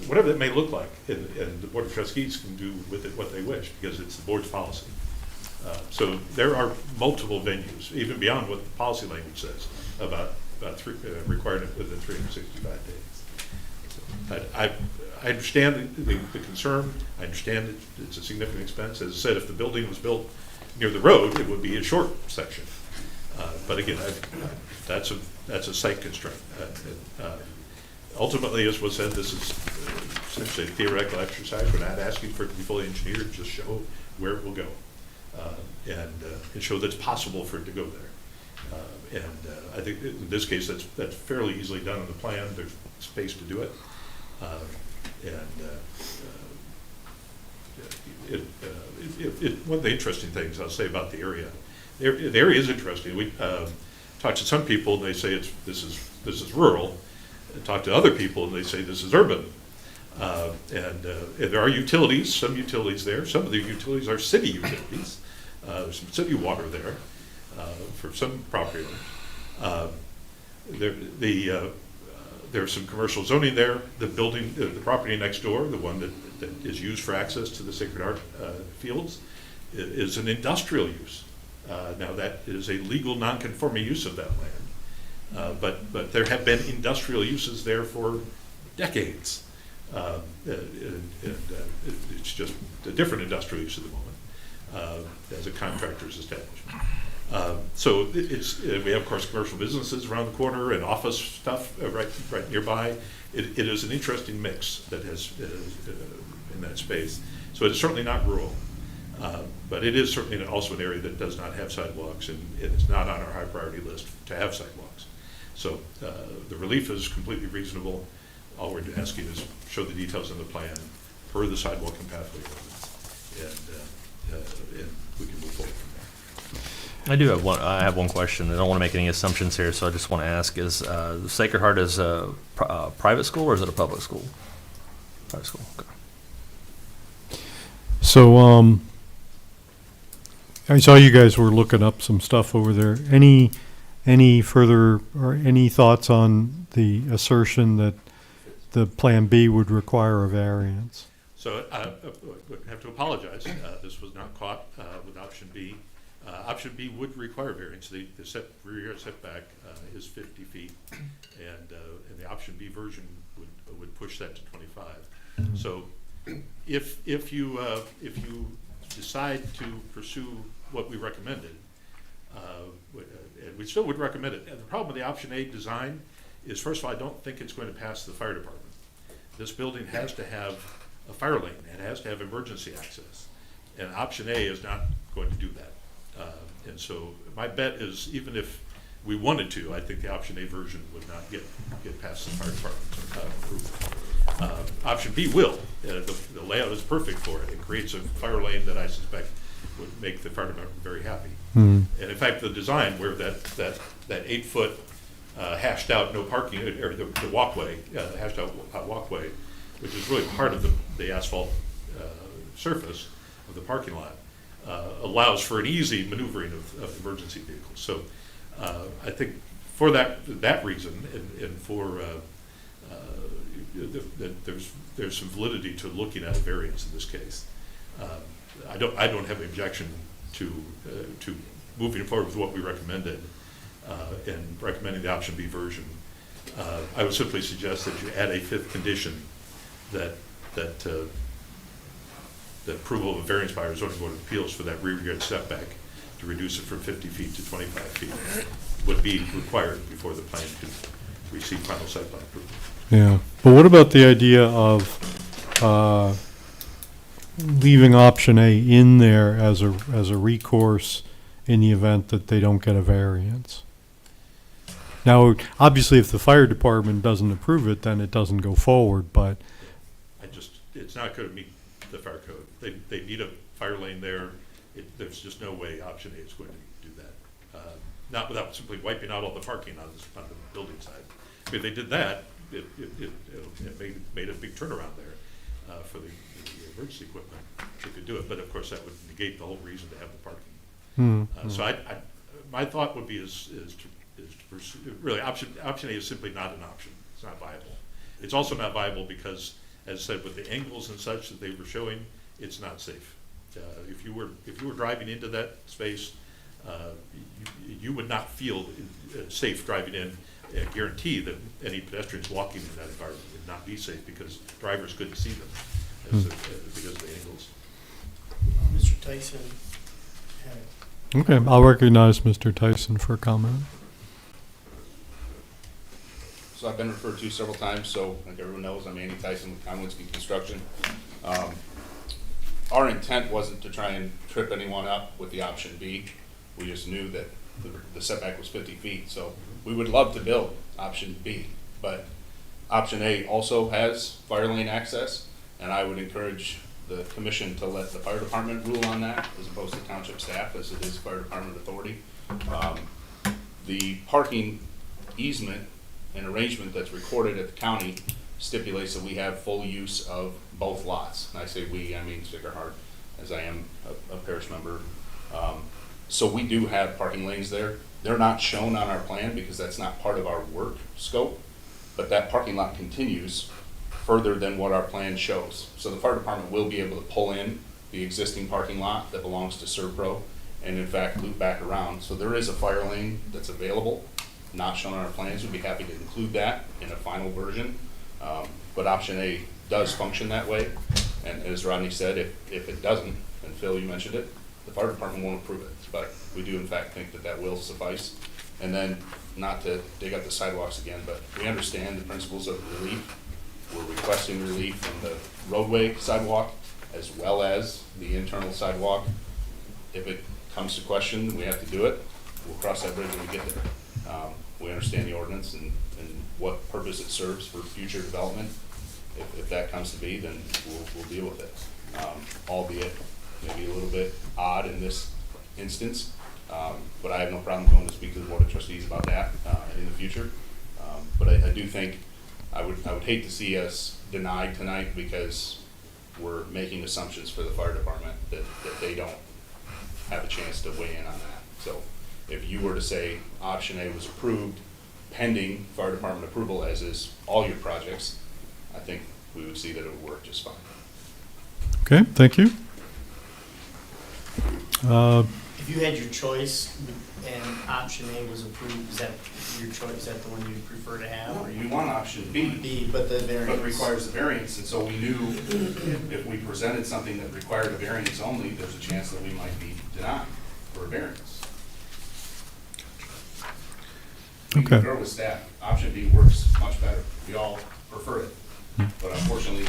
whatever that may look like. And the Board of Trustees can do with it what they wish, because it's the board's policy. So there are multiple venues, even beyond what the policy language says, about requiring it within 365 days. So I understand the concern. I understand that it's a significant expense. As I said, if the building was built near the road, it would be a short section. But again, that's a site constraint. Ultimately, as was said, this is essentially a theoretical exercise. We're not asking for it to be fully engineered, just show where it will go. And show that it's possible for it to go there. I think in this case, that's fairly easily done on the plan. There's space to do it. One of the interesting things I'll say about the area is interesting. We talked to some people and they say this is rural. I talk to other people and they say this is urban. And there are utilities, some utilities there. Some of the utilities are city utilities. There's some city water there for some property owners. There's some commercial zoning there. The building, the property next door, the one that is used for access to the Sacred Heart fields, is an industrial use. Now that is a legal non-conforming use of that land. But there have been industrial uses there for decades. It's just a different industrial use at the moment, as a contractor's establishment. So we have, of course, commercial businesses around the corner and office stuff right nearby. It is an interesting mix that has in that space. So it's certainly not rural, but it is certainly also an area that does not have sidewalks, and it's not on our high priority list to have sidewalks. So the relief is completely reasonable. All we're asking is show the details in the plan per the sidewalk and pathway ordinance, and we can move forward from there. I have one question. I don't want to make any assumptions here, so I just want to ask: is Sacred Heart is a private school or is it a public school? Private school. Okay. So I saw you guys were looking up some stuff over there. Any further or any thoughts on the assertion that the Plan B would require a variance? So I have to apologize. This was not caught with option B. Option B would require variance. The rear yard setback is 50 feet, and the option B version would push that to 25. So if you decide to pursue what we recommended, and we still would recommend it. And the problem with the option A design is, first of all, I don't think it's going to pass the fire department. This building has to have a fire lane. It has to have emergency access, and option A is not going to do that. And so my bet is, even if we wanted to, I think the option A version would not get past the fire department's approval. Option B will. The layout is perfect for it. It creates a fire lane that I suspect would make the fire department very happy. And in fact, the design where that 8-foot hashed out no parking, or the walkway, hashed out walkway, which is really part of the asphalt surface of the parking lot, allows for an easy maneuvering of emergency vehicles. So I think for that reason, and for that there's some validity to looking at a variance in this case. I don't have an objection to moving forward with what we recommended and recommending the option B version. I would simply suggest that you add a fifth condition that the approval of a variance by our zoning board of appeals for that rear yard setback to reduce it from 50 feet to 25 feet would be required before the plan could receive final site plan approval. Yeah, but what about the idea of leaving option A in there as a recourse in the event that they don't get a variance? Now, obviously, if the fire department doesn't approve it, then it doesn't go forward, but It's not going to meet the fire code. They need a fire lane there. There's just no way option A is going to do that. Not without simply wiping out all the parking on the building side. If they did that, it made a big turnaround there for the emergency equipment. They could do it, but of course that would negate the whole reason to have the parking. So my thought would be is to pursue, really option A is simply not an option. It's not viable. It's also not viable because, as I said, with the angles and such that they were showing, it's not safe. If you were driving into that space, you would not feel safe driving in. I guarantee that any pedestrians walking in that environment would not be safe because drivers couldn't see them because of the angles. Mr. Tyson had okay, I'll recognize Mr. Tyson for comment. So I've been referred to several times, so like everyone knows, I'm Andy Tyson with Conwinsky Construction. Our intent wasn't to try and trip anyone up with the option B. We just knew that the setback was 50 feet, so we would love to build option B, but option A also has fire lane access, and I would encourage the commission to let the fire department rule on that as opposed to township staff, as it is fire department authority. The parking easement and arrangement that's recorded at the county stipulates that we have full use of both lots. And I say we, I mean Sacred Heart, as I am a parish member. So we do have parking lanes there. They're not shown on our plan because that's not part of our work scope, but that parking lot continues further than what our plan shows. So the fire department will be able to pull in the existing parking lot that belongs to Servpro and in fact loop back around. So there is a fire lane that's available, not shown on our plans. We'd be happy to include that in a final version. But option A does function that way. And as Rodney said, if it doesn't, and Phil, you mentioned it, the fire department won't approve it. But we do in fact think that that will suffice. And then, not to dig up the sidewalks again, but we understand the principles of relief. We're requesting relief from the roadway sidewalk as well as the internal sidewalk. If it comes to question, we have to do it. We'll cross that bridge when we get there. We understand the ordinance and what purpose it serves for future development. If that comes to be, then we'll deal with it. Albeit maybe a little bit odd in this instance, but I have no problem going to speak to the Board of Trustees about that in the future. But I do think I would hate to see us denied tonight because we're making assumptions for the fire department that they don't have a chance to weigh in on that. So if you were to say option A was approved pending fire department approval, as is all your projects, I think we would see that it would work just fine. Okay, thank you. If you had your choice and option A was approved, is that your choice? Is that the one you'd prefer to have? Or We want option B. B, but the But variance. it requires the variance, and so we knew if we presented something that required a variance only, there's a chance that we might be denied for a variance. We Okay. concur with staff, option B works much better, we all prefer it, but unfortunately,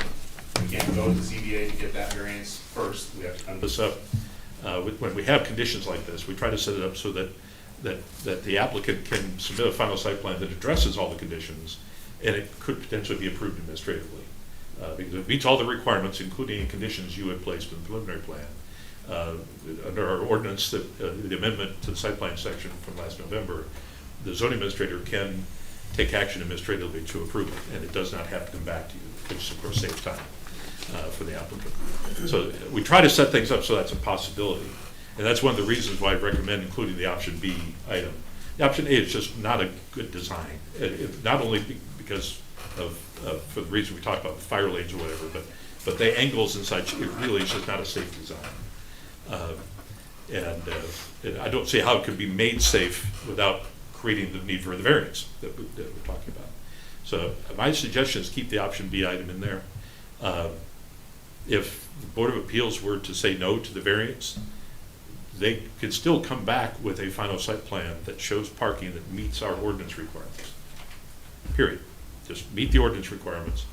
we can't go to the ZBA to get that variance first, we have to come to This up, when we have conditions like this, we try to set it up so that the applicant can submit a final site plan that addresses all the conditions, and it could potentially be approved administratively. Because it meets all the requirements, including any conditions you had placed in the preliminary plan. Under our ordinance, the amendment to the site plan section from last November, the zoning administrator can take action administratively to approve it, and it does not have to come back to you, which of course saves time for the applicant. So we try to set things up so that's a possibility, and that's one of the reasons why I recommend including the option B item. The option A is just not a good design, not only because of for the reason we talked about, fire lanes or whatever, but the angles and such, it really is just not a safe design. And I don't see how it could be made safe without creating the need for the variance that we're talking about. So my suggestion is keep the option B item in there. If the Board of Appeals were to say no to the variance, they could still come back with a final site plan that shows parking that meets our ordinance requirements. Period. Just meet the ordinance requirements,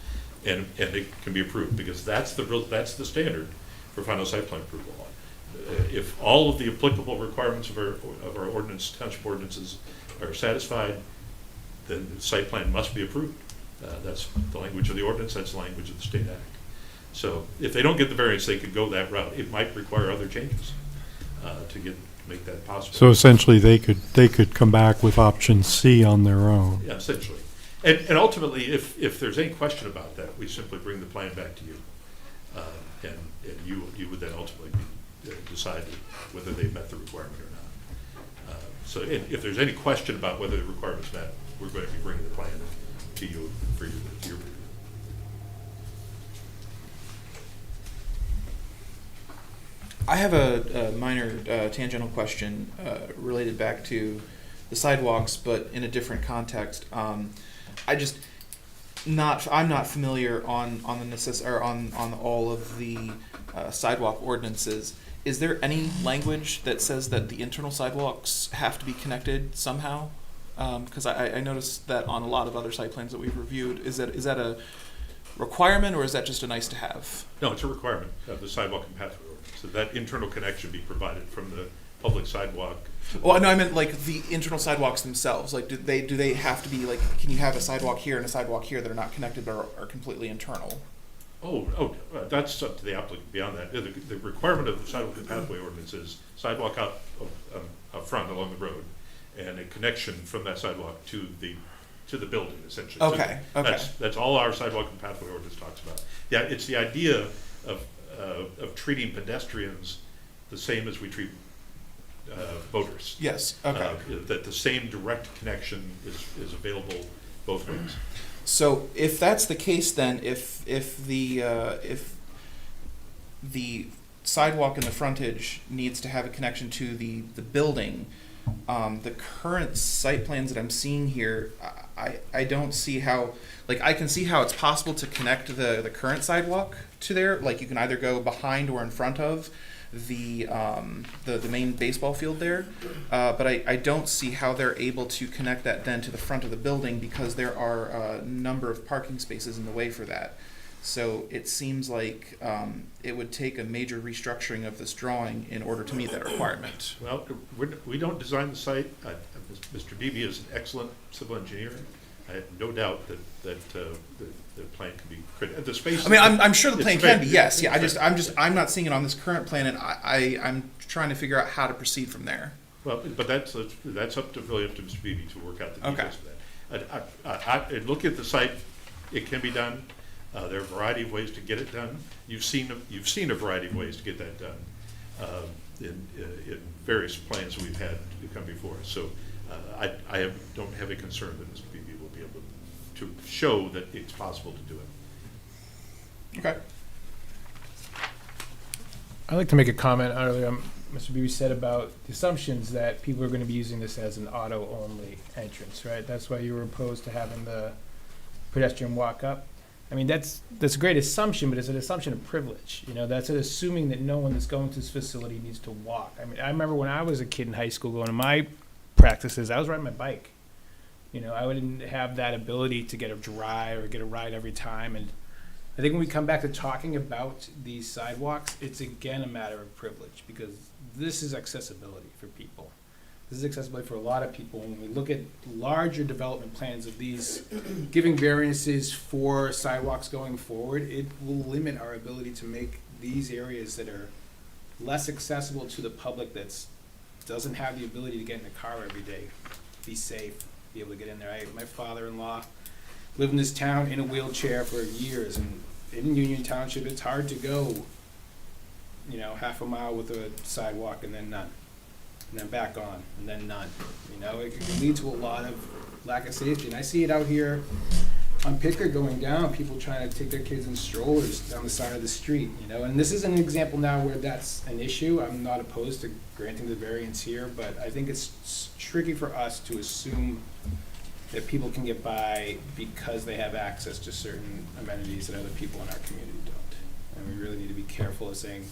and it can be approved, because that's the standard for final site plan approval. If all of the applicable requirements of our ordinance, township ordinances, are satisfied, then the site plan must be approved. That's the language of the ordinance, that's the language of the state act. So if they don't get the variance, they could go that route. It might require other changes to make that possible. So essentially, they could come back with option C on their own. Yeah, essentially. And ultimately, if there's any question about that, we simply bring the plan back to you. And you would then ultimately decide whether they met the requirement or not. So if there's any question about whether the requirement's met, we're going to be bringing the plan to you for your review. I have a minor tangential question related back to the sidewalks, but in a different context. I'm not familiar on all of the sidewalk ordinances. Is there any language that says that the internal sidewalks have to be connected somehow? Because I noticed that on a lot of other site plans that we've reviewed. Is that a requirement, or is that just a nice to have? No, it's a requirement of the sidewalk and pathway ordinance. So that internal connection be provided from the public sidewalk. Well, no, I meant like the internal sidewalks themselves. Like, do they have to be like? Can you have a sidewalk here and a sidewalk here that are not connected but are completely internal? That's up to the applicant. Beyond that, the requirement of the sidewalk and pathway ordinance is sidewalk up front along the road, and a connection from that sidewalk to the building, essentially. Okay. So okay. That's all our sidewalk and pathway ordinance talks about. Yeah, it's the idea of treating pedestrians the same as we treat voters. Yes. Okay. That the same direct connection is available both ways. So if that's the case, then if the sidewalk in the frontage needs to have a connection to the building, the current site plans that I'm seeing here, I don't see how. Like, I can see how it's possible to connect the current sidewalk to there. Like, you can either go behind or in front of the main baseball field there, but I don't see how they're able to connect that then to the front of the building, because there are a number of parking spaces in the way for that. So it seems like it would take a major restructuring of this drawing in order to meet that requirement. Well, we don't design the site. Mr. Beebe is an excellent civil engineer. I have no doubt that the plan can be created. The space. I mean, I'm sure the plan it's can be. big. Yes. Yeah. I'm not seeing it on this current plan, and I'm trying to figure out how to proceed from there. Well, but that's really up to Mr. Beebe to work out the details Okay. of that. Look at the site. It can be done. There are a variety of ways to get it done. You've seen a variety of ways to get that done in various plans we've had to come before us. So I don't have a concern that Mr. Beebe will be able to show that it's possible to do it. Okay. I'd like to make a comment earlier. Mr. Beebe said about the assumptions that people are going to be using this as an auto-only entrance, right? That's why you were opposed to having the pedestrian walk up. I mean, that's a great assumption, but it's an assumption of privilege. You know, that's assuming that no one that's going to this facility needs to walk. I mean, I remember when I was a kid in high school going to my practices, I was riding my bike. You know, I wouldn't have that ability to get a drive or get a ride every time. And I think when we come back to talking about these sidewalks, it's again a matter of privilege, because this is accessibility for people. This is accessibility for a lot of people. When we look at larger development plans of these, giving variances for sidewalks going forward, it will limit our ability to make these areas that are less accessible to the public, that doesn't have the ability to get in a car every day, be safe, be able to get in there. My father-in-law lived in this town in a wheelchair for years, and in Union Township, it's hard to go, half a mile with a sidewalk and then none, and then back on, and then none. It can lead to a lot of lack of safety, and I see it out here on Pickard going down, people trying to take their kids in strollers down the side of the street, and this is an example now where that's an issue. I'm not opposed to granting the variance here, but I think it's tricky for us to assume that people can get by because they have access to certain amenities that other people in our community don't. And we really need to be careful of saying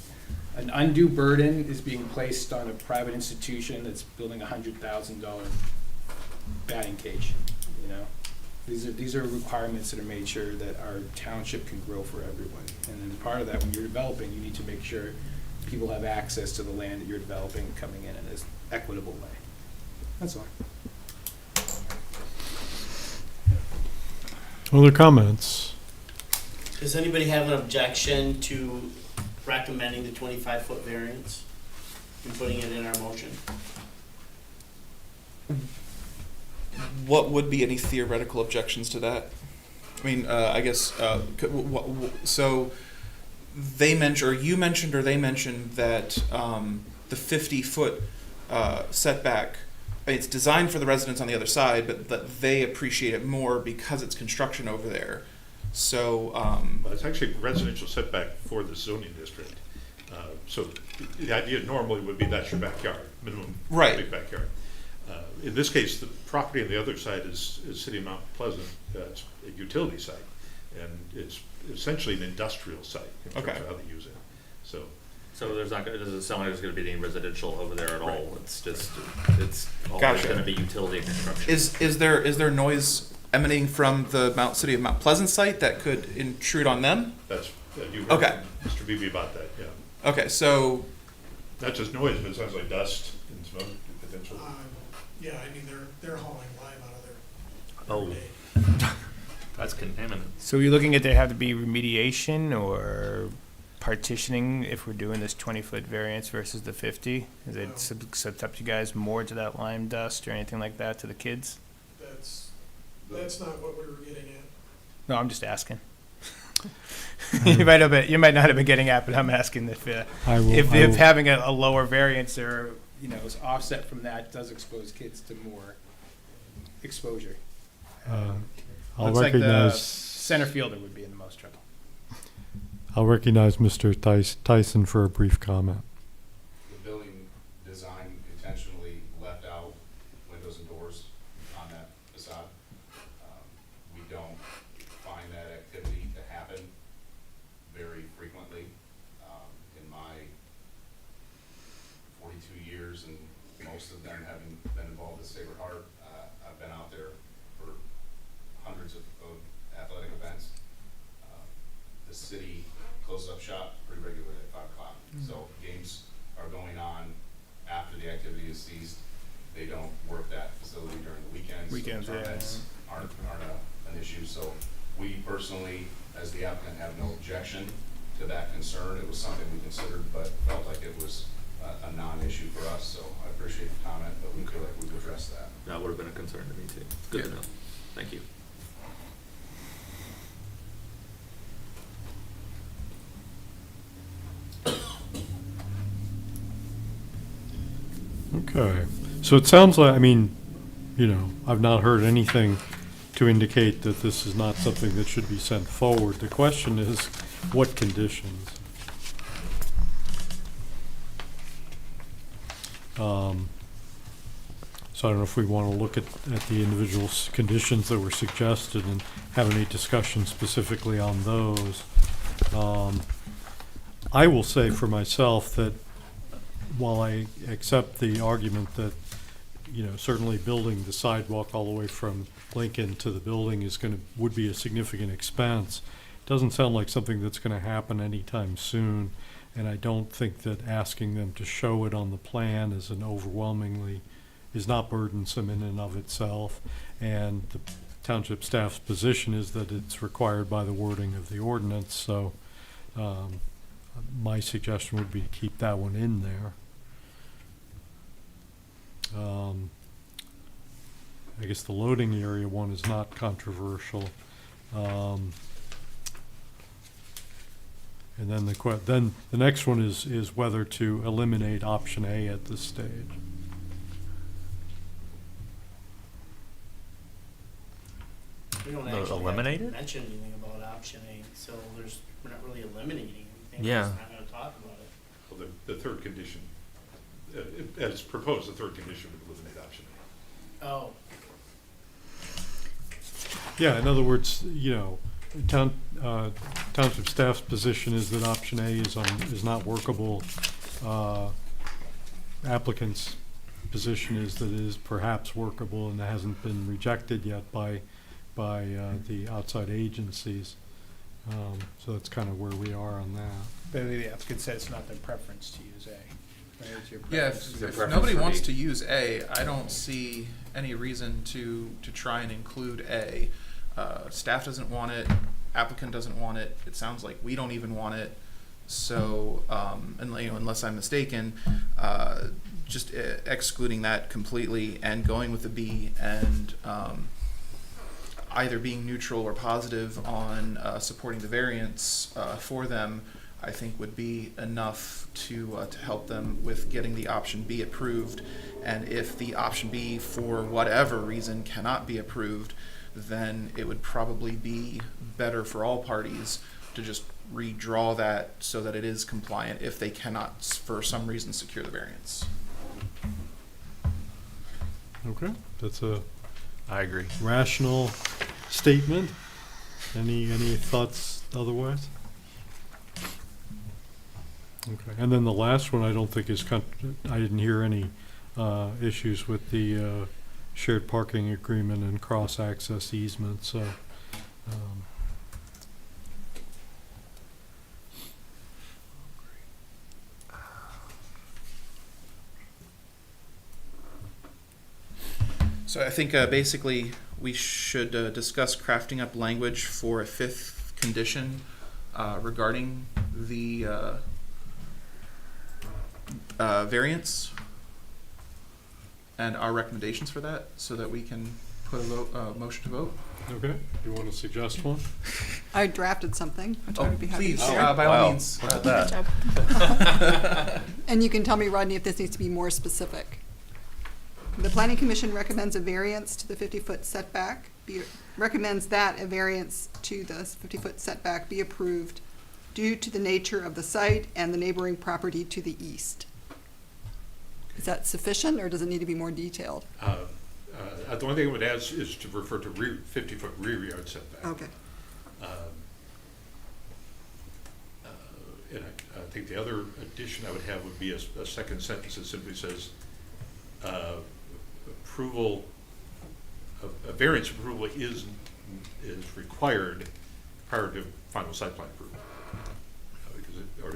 an undue burden is being placed on a private institution that's building $100,000 batting cage, These are requirements that are made sure that our township can grow for everybody. And then part of that, when you're developing, you need to make sure people have access to the land that you're developing coming in an equitable way. That's all. Other comments? Does anybody have an objection to recommending the 25-foot variance and putting it in our motion? What would be any theoretical objections to that? I mean, I guess, so they mentioned, or you mentioned, or they mentioned that the 50-foot setback, it's designed for the residents on the other side, but that they appreciate it more because it's construction over there. So, Well, it's actually residential setback for the zoning district. So the idea normally would be that's your backyard, minimum Right. big backyard. In this case, the property on the other side is City of Mount Pleasant. It's a utility site, and it's essentially an industrial site in terms Okay. of how they use it. So So there's not, it doesn't sound like there's gonna be any residential over there at all. Right. It's just, it's always Gotcha. gonna be utility construction. is there noise emanating from the City of Mount Pleasant site that could intrude on them? that's, you heard Okay. from Mr. Beebe about that, yeah. Okay, so, Not just noise, but it sounds like dust and smoke potentially. Yeah, I mean, they're hauling lime out of there Oh. every day. That's contaminant. So you're looking at there have to be remediation or partitioning if we're doing this 20-foot variance versus the 50? Is it subject you guys more to that lime dust or anything like that to the kids? That's not what we were getting at. No, I'm just asking. You might not have been getting at, but I'm asking if if having a lower variance or is offset from that does expose kids to more exposure. I'll Looks like the recognize, center fielder would be in the most trouble. I'll recognize Mr. Tyson for a brief comment. The building design intentionally left out windows and doors on that facade. We don't find that activity to happen very frequently. In my 42 years, and most of them having been involved with Sacred Heart, I've been out there for hundreds of athletic events. The city closes up shop pretty regularly at 5 o'clock. So games are going on after the activity is ceased. They don't work that facility during the weekends. Weekends, yeah. Tournaments aren't an issue. So we personally, as the applicant, have no objection to that concern. It was something we considered, but felt like it was a non-issue for us. So I appreciate the comment, but we feel like we've addressed that. That would have been a concern to me too. Good to know. Thank you. Okay, so it sounds like, I've not heard anything to indicate that this is not something that should be sent forward. The question is, what conditions? So I don't know if we want to look at the individual conditions that were suggested and have any discussion specifically on those. I will say for myself that while I accept the argument that, certainly building the sidewalk all the way from Lincoln to the building would be a significant expense, it doesn't sound like something that's going to happen anytime soon. And I don't think that asking them to show it on the plan is is not burdensome in and of itself. And the township staff's position is that it's required by the wording of the ordinance. So my suggestion would be to keep that one in there. I guess the loading area one is not controversial. And then then the next one is whether to eliminate option A at this stage. We don't No, actually eliminate have to it? mention anything about option A, so we're not really eliminating anything. Yeah. We're just not gonna talk about it. Well, the third condition, as proposed, the third condition would eliminate option A. Oh, Yeah, in other words, township staff's position is that option A is not workable. Applicant's position is that it is perhaps workable and hasn't been rejected yet by the outside agencies. So that's kind of where we are on that. But the applicant said it's not their preference to use A. Right? It's your Yeah, preference. if nobody wants to use A, I don't see any reason to try and include A. Staff doesn't want it, applicant doesn't want it, it sounds like we don't even want it. So, unless I'm mistaken, just excluding that completely and going with the B and either being neutral or positive on supporting the variance for them, I think would be enough to help them with getting the option B approved. And if the option B, for whatever reason, cannot be approved, then it would probably be better for all parties to just redraw that so that it is compliant if they cannot, for some reason, secure the variance. Okay, that's a I agree. rational statement. Any thoughts otherwise? Okay, and then the last one I don't think is, I didn't hear any issues with the shared parking agreement and cross-access easement, so. So I think basically we should discuss crafting up language for a fifth condition regarding the variance and our recommendations for that, so that we can put a motion to vote. Okay, you want to suggest one? I drafted something, which I would be happy to Please, share. by all means. Look at that. And you can tell me, Rodney, if this needs to be more specific. The planning commission recommends a variance to the 50-foot setback, recommends that a variance to the 50-foot setback be approved due to the nature of the site and the neighboring property to the east. Is that sufficient, or does it need to be more detailed? The only thing I would add is to refer to 50-foot rear yard setback. Okay. And I think the other addition I would have would be a second sentence that simply says, a variance approval is required prior to final site plan approval.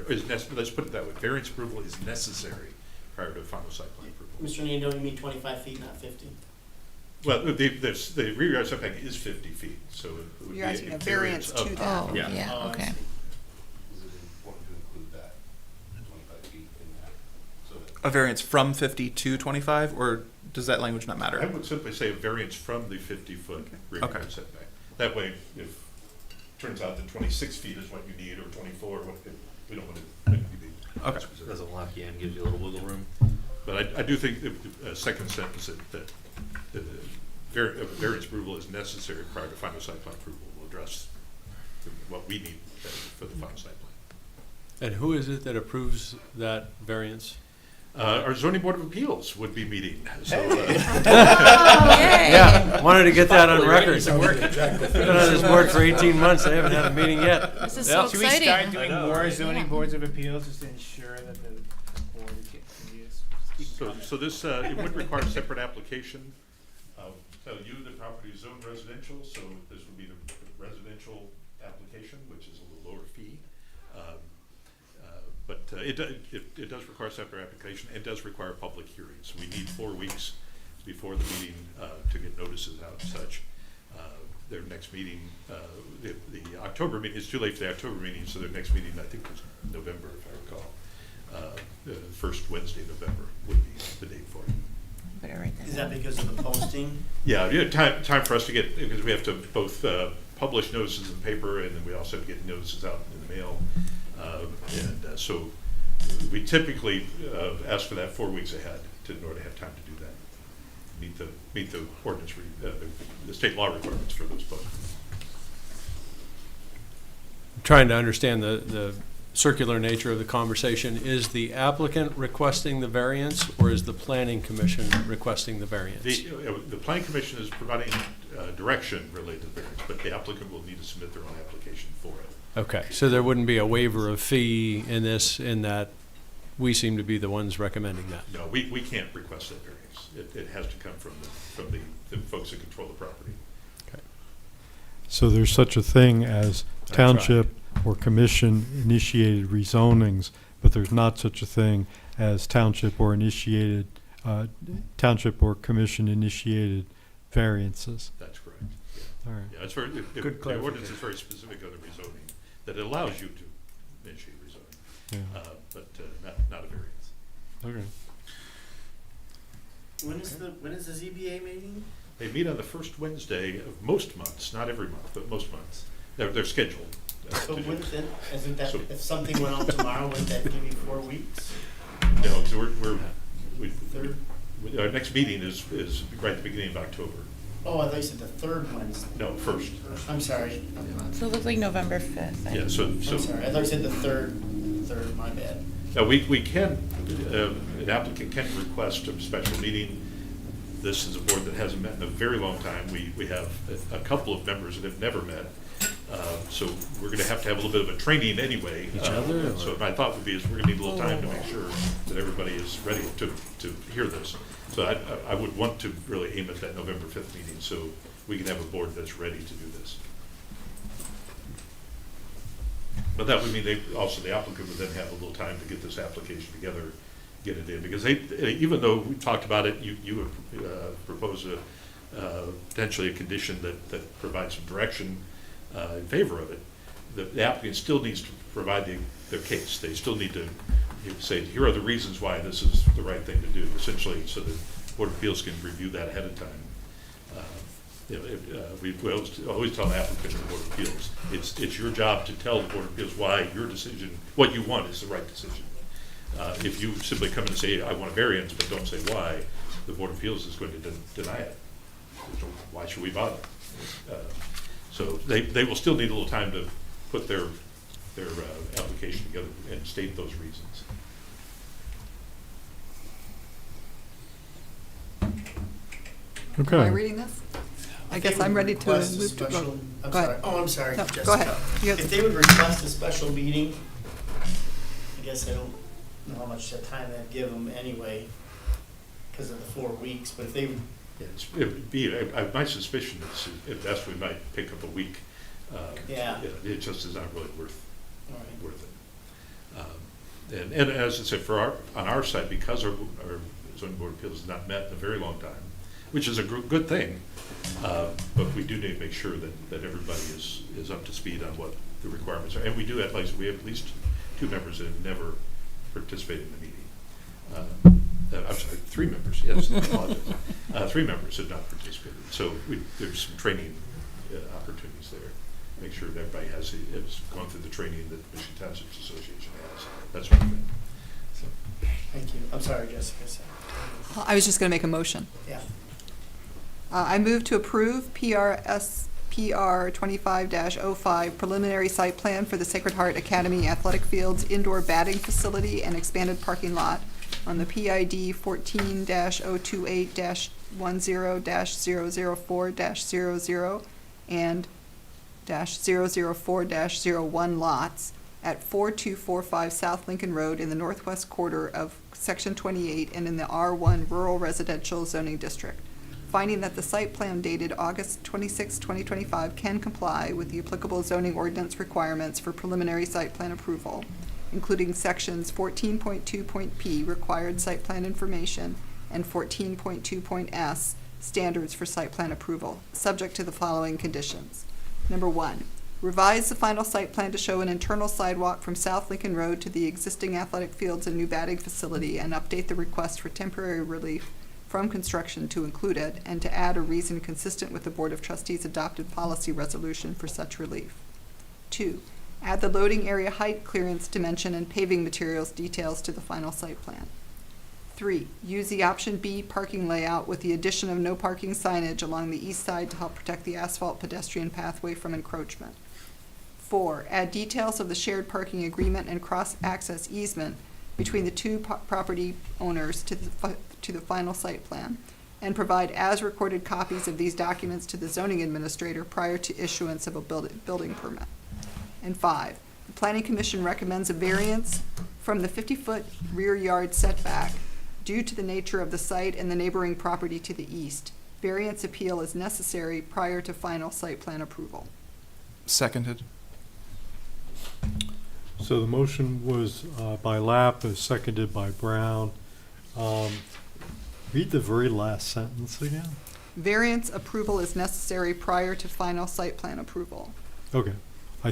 Let's put it that way, variance approval is necessary prior to final site plan approval. Mr. Nando, you mean 25 feet, not 50? Well, the rear yard setback is 50 feet, so it would be You're asking a variance to of- that. Oh, yeah, Oh, I okay. see. Is it important to include that, 25 feet in that, so that A variance from 50 to 25, or does that language not I matter? would simply say a variance from the 50-foot rear Okay. yard setback. That way, if it turns out that 26 feet is what you need, or 24, we don't want to be Okay. specific. Doesn't lock you in, gives you a little wiggle room. But I do think the second sentence that a variance approval is necessary prior to final site plan approval will address what we need for the final site plan. And who is it that approves that variance? Our zoning board of appeals would be meeting, so. Yeah, wanted to get that on record. Been on this board for 18 months, they haven't had a meeting yet. This is Yeah. so Should we start exciting. doing I know, more right? zoning boards of appeals just to ensure that the board is getting used? Just keep coming. So this, it would require a separate application. Tell you the property is zoned residential, so this would be the residential application, which is a little lower fee. But it does require a separate application. It does require public hearings. We need 4 weeks before the meeting to get notices out and such. Their next meeting, the October meeting, it's too late for the October meeting, so their next meeting, I think, was November, if I recall. The first Wednesday in November would be the date for it. put it right there. Is that because of the posting? Yeah, time for us to get, because we have to both publish notices in the paper, and then we also have to get notices out in the mail. So we typically ask for that 4 weeks ahead in order to have time to do that. Meet the ordinance, the state law requirements for those postings. Trying to understand the circular nature of the conversation. Is the applicant requesting the variance, or is the planning commission requesting the variance? The planning commission is providing direction related to variance, but the applicant will need to submit their own application for it. Okay, so there wouldn't be a waiver of fee in this, in that we seem to be the ones recommending that? No, we can't request that variance. It has to come from the folks that control the property. So there's such a thing as right. township or commission initiated rezonings, but there's not such a thing as township or commission initiated variances. That's correct. All right. Yeah, it's very, Good the ordinance is very specific on the rezoning, that it allows you to initiate rezoning, Yeah. but not a variance. Okay. When is the ZBA meeting? They meet on the first Wednesday of most months, not every month, but most months. They're scheduled. So to do wouldn't this. isn't that, So- if something went on tomorrow, wouldn't that give you 4 weeks? No, so we, Third? our next meeting is right at the beginning of October. Oh, I thought you said the third Wednesday. No, first. I'm sorry. So it looks like November 5th. Yeah, so I'm sorry. I thought you said the third, my bad. now we can, an applicant can request a special meeting. This is a board that hasn't met in a very long time. We have a couple of members that have never met. So we're gonna have to have a little bit of a training anyway. Each other, So or- my thought would be is we're gonna need a little time to make sure that everybody is ready to hear this. So I would want to really aim at that November 5th meeting, so we can have a board that's ready to do this. But that would mean the applicant would then have a little time to get this application together, get it in, because even though we talked about it, you proposed potentially a condition that provides some direction in favor of it. The applicant still needs to provide their case. They still need to say, here are the reasons why this is the right thing to do, essentially, so that Board of Appeals can review that ahead of time. We always tell the applicant and the Board of Appeals, it's your job to tell the Board of Appeals why your decision, what you want is the right decision. If you simply come in and say, I want a variance, but don't say why, the Board of Appeals is going to deny it. So why should we bother? So they will still need a little time to put their application together and state those reasons. Am I Okay. reading this? I If guess they I'm would ready to request a move to special- vote. I'm Go sorry. ahead. Oh, I'm sorry, No, Jessica. go ahead. You have- If they would request a special meeting, I guess I don't know how much time I'd give them anyway, because of the 4 weeks, but if they, Yeah, it would be, my suspicion is at best we might pick up a week. Yeah. It just is not really worth all right. it. And as I said, on our side, because our zoning board of appeals has not met in a very long time, which is a good thing, but we do need to make sure that everybody is up to speed on what the requirements are. And we do have, like, we have at least 2 members that have never participated in the meeting. I'm sorry, 3 members, yes, I apologize. 3 members have not participated. So there's some training opportunities there. Make sure that everybody has gone through the training that the Michigan Township Association has, that sort of thing. So, Thank you. I'm sorry, Jessica. I was just going to make a motion. Yeah. I move to approve PR 25-05 preliminary site plan for the Sacred Heart Academy Athletic Fields indoor batting facility and expanded parking lot on the PID 14-028-10-004-00 and -004-01 lots at 4245 South Lincoln Road in the northwest quarter of Section 28 and in the R1 Rural Residential Zoning District, finding that the site plan dated August 26, 2025 can comply with the applicable zoning ordinance requirements for preliminary site plan approval, including sections 14.2.p required site plan information and 14.2.s standards for site plan approval, subject to the following conditions. Number 1, revise the final site plan to show an internal sidewalk from South Lincoln Road to the existing athletic fields and new batting facility and update the request for temporary relief from construction to include it, and to add a reason consistent with the Board of Trustees' adopted policy resolution for such relief. 2, add the loading area height, clearance, dimension, and paving materials details to the final site plan. 3, use the option B parking layout with the addition of no parking signage along the east side to help protect the asphalt pedestrian pathway from encroachment. 4, add details of the shared parking agreement and cross-access easement between the two property owners to the final site plan, and provide as-recorded copies of these documents to the zoning administrator prior to issuance of a building permit. And 5, the Planning Commission recommends a variance from the 50-foot rear yard setback due to the nature of the site and the neighboring property to the east. Variance appeal is necessary prior to final site plan approval. Seconded. So the motion was by Lapp, is seconded by Brown. Read the very last sentence again. Variance approval is necessary prior to final site plan approval. Okay. I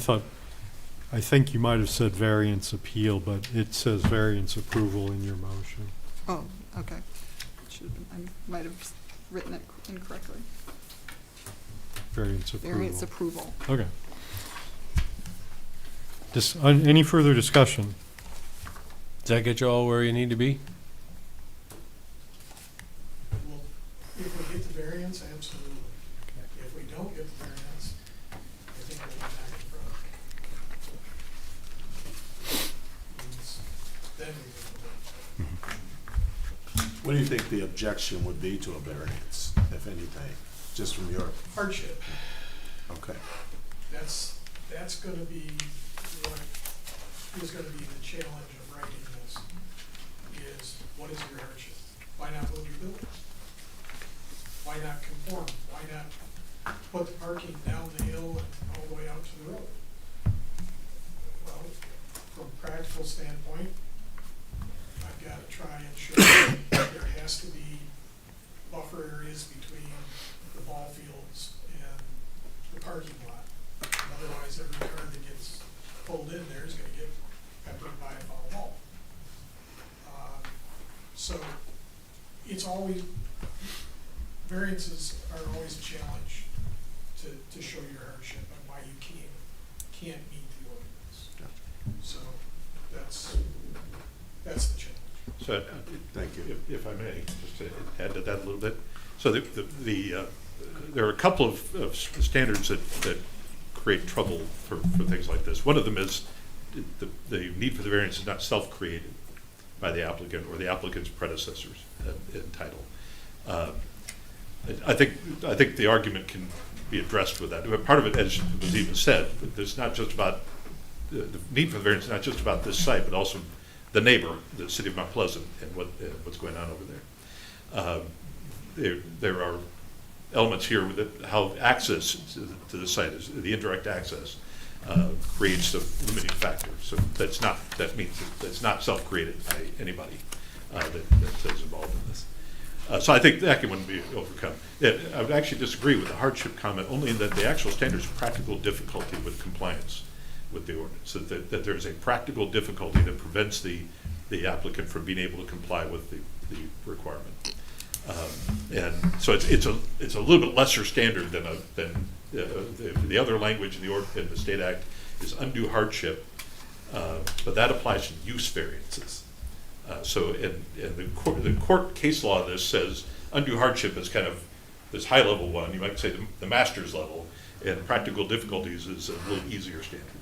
think you might have said variance appeal, but it says variance approval in your motion. Oh, okay. Should have been, I might have written it incorrectly. Variance approval. Variance approval. Okay. Any further discussion? Does that get you all where you need to be? Well, if we get the variance, absolutely. If we don't get the variance, I think we'll be back in front. Then we get the variance. What do you think the objection would be to a variance, if anything, just from your, Hardship, okay. that's gonna be what is gonna be the challenge of writing this, is what is your hardship? Why not build your building? Why not conform? Why not put the parking down the hill and all the way out to the road? Well, from a practical standpoint, I've gotta try and show that there has to be buffer areas between the ball fields and the parking lot. Otherwise, every car that gets pulled in there is gonna get peppered by a foul wall. So, it's always, variances are always a challenge to show your hardship and why you can't meet the ordinance. So, that's the challenge. So, Thank you. if I may, just to add to that a little bit. So there are a couple of standards that create trouble for things like this. One of them is the need for the variance is not self-created by the applicant or the applicant's predecessors in title. I think the argument can be addressed with that. But part of it, as was even said, it's not just about the need for the variance is not just about this site, but also the neighbor, the city of Mount Pleasant, and what's going on over there. There are elements here with how access to the site is, the indirect access, creates a limiting factor. So that means that's not self-created by anybody that's involved in this. So I think that can be overcome. I would actually disagree with the hardship comment, only in that the actual standards of practical difficulty with compliance with the ordinance, so that there's a practical difficulty that prevents the applicant from being able to comply with the requirement. And so it's a little bit lesser standard than the other language in the state act is undue hardship, but that applies to use variances. So in the court case law, this says undue hardship is kind of this high level one. You might say the master's level, and practical difficulties is a little easier standard.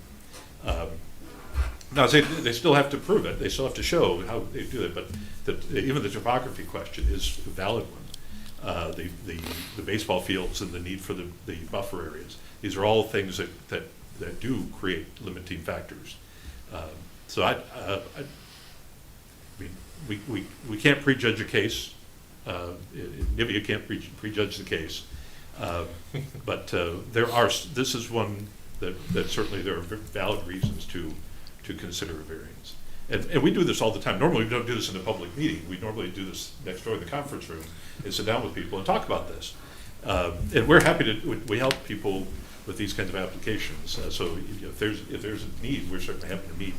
Now, they still have to prove it. They still have to show how they do it. But even the topography question is a valid one. The baseball fields and the need for the buffer areas. These are all things that do create limiting factors. So I mean, we can't prejudge a case. NIVIA can't prejudge the case. But this is one that certainly there are valid reasons to consider a variance. And we do this all the time. Normally we don't do this in a public meeting. We normally do this next door in the conference room and sit down with people and talk about this. And we're happy we help people with these kinds of applications. So if there's a need, we're certainly happy to meet,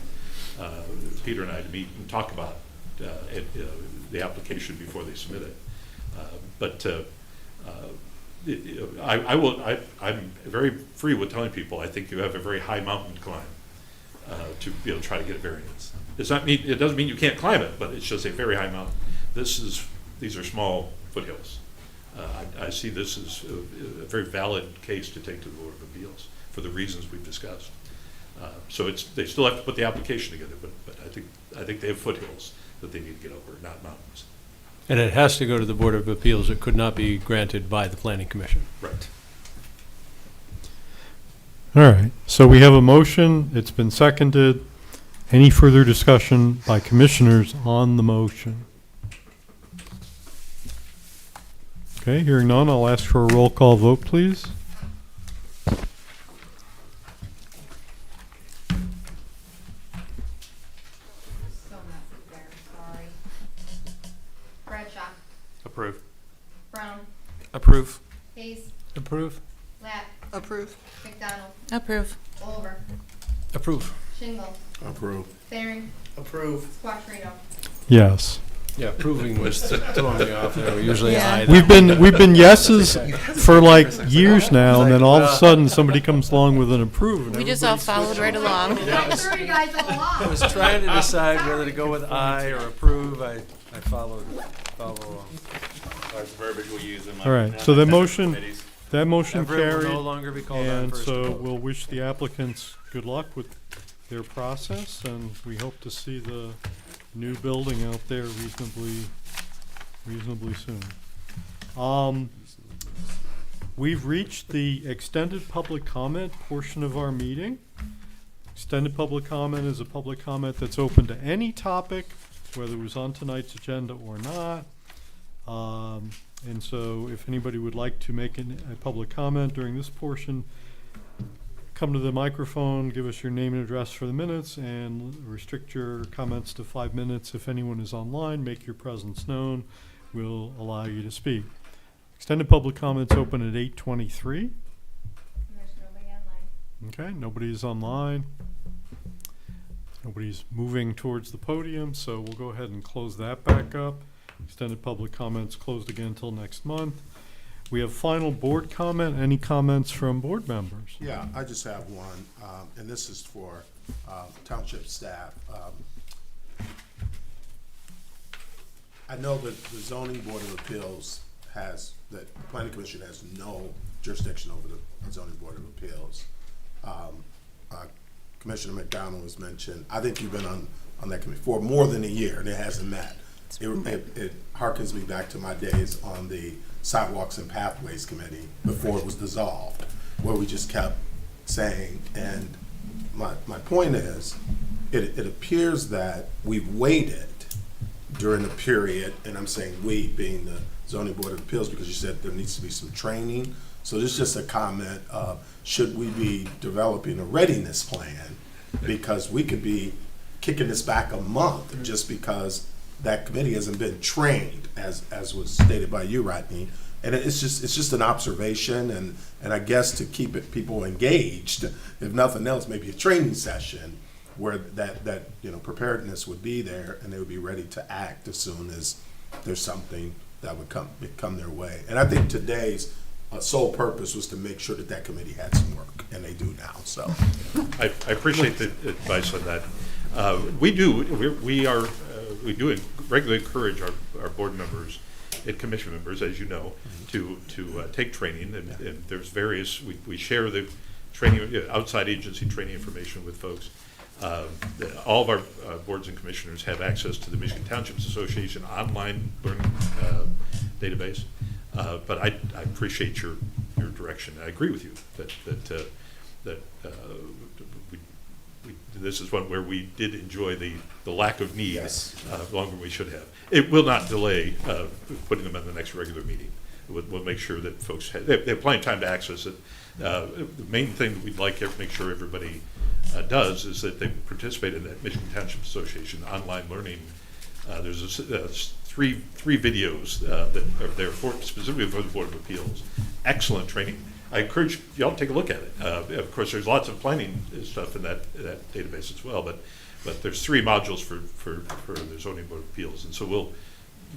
Peter and I to meet and talk about the application before they submit it. I'm very free with telling people, I think you have a very high mountain to climb to be able to try to get a variance. It doesn't mean you can't climb it, but it's just a very high mountain. These are small foothills. I see this as a very valid case to take to the Board of Appeals for the reasons we've discussed. So they still have to put the application together, but I think they have foothills that they need to get over, not mountains. And it has to go to the Board of Appeals. It could not be granted by the Planning Commission. Right. All right, so we have a motion, it's been seconded. Any further discussion by commissioners on the motion? Okay, hearing none, I'll ask for a roll call vote, please. Bradshaw, Approve. Brown, Approve. Hayes, Approve? Lapp, Approve. McDonald, Approve. Oliver, Approve. Shingle, Approve. Thering, Approve. Squattrino. Yes. Yeah, approving was throwing me off there. Usually Yeah. I. We've been yeses for like years now, and then all of a sudden somebody comes along with an approve. And We just all everybody followed right along. I threw you guys all I along. was trying to decide whether to go with aye or approve. I followed along. That's the verbiage we use in my. All right, so that motion Everett will carried, no longer be called on and first so vote. we'll wish the applicants good luck with their process, and we hope to see the new building out there reasonably soon. We've reached the extended public comment portion of our meeting. Extended public comment is a public comment that's open to any topic, whether it was on tonight's agenda or not. And so if anybody would like to make a public comment during this portion, come to the microphone, give us your name and address for the minutes, and restrict your comments to 5 minutes. If anyone is online, make your presence known. We'll allow you to speak. Extended public comments open at 8:23. There's nobody online. Okay, nobody's online. Nobody's moving towards the podium, so we'll go ahead and close that back up. Extended public comments closed again until next month. We have final board comment. Any comments from board members? Yeah, I just have one, and this is for township staff. I know that the zoning board of appeals the planning commission has no jurisdiction over the zoning board of appeals. Commissioner McDonald was mentioned. I think you've been on that committee for more than a year, and it hasn't met. It harkens me back to my days on the Sidewalks and Pathways Committee before it was dissolved, where we just kept saying, and my point is, it appears that we've waited during a period, and I'm saying we being the zoning board of appeals, because you said there needs to be some training. So this is just a comment of, should we be developing a readiness plan? Because we could be kicking this back a month just because that committee hasn't been trained, as was stated by you, Rodney. And it's just an observation, and I guess to keep people engaged, if nothing else, maybe a training session where that preparedness would be there, and they would be ready to act as soon as there's something that would come their way. And I think today's sole purpose was to make sure that committee had some work, and they do now. So I appreciate the advice on that. We do regularly encourage our board members and commission members, as you know, to take training, and there's various, we share the training, outside agency training information with folks. All of our boards and commissioners have access to the Michigan Townships Association online learning database. But I appreciate your direction. I agree with you that this is one where we did enjoy the lack of need. Yes. Longer than we should have. It will not delay putting them in the next regular meeting. We'll make sure that folks they have plenty of time to access it. The main thing that we'd like to make sure everybody does is that they participate in that Michigan Township Association online learning. There's three videos that are there specifically for the Board of Appeals. Excellent training. I encourage y'all to take a look at it. Of course, there's lots of planning stuff in that database as well, but there's 3 modules for the Zoning Board of Appeals, and so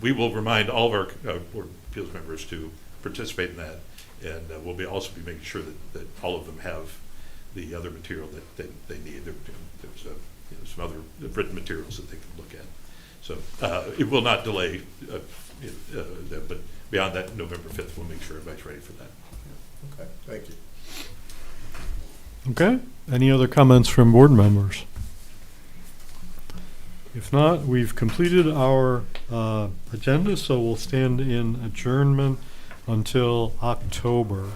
we will remind all of our Board of Appeals members to participate in that, and we'll be also be making sure that all of them have the other material that they need. There's some other written materials that they can look at. So it will not delay, but beyond that, November 5th, we'll make sure everybody's ready for that. Okay, thank you. Okay, any other comments from board members? If not, we've completed our agenda, so we'll stand in adjournment until October.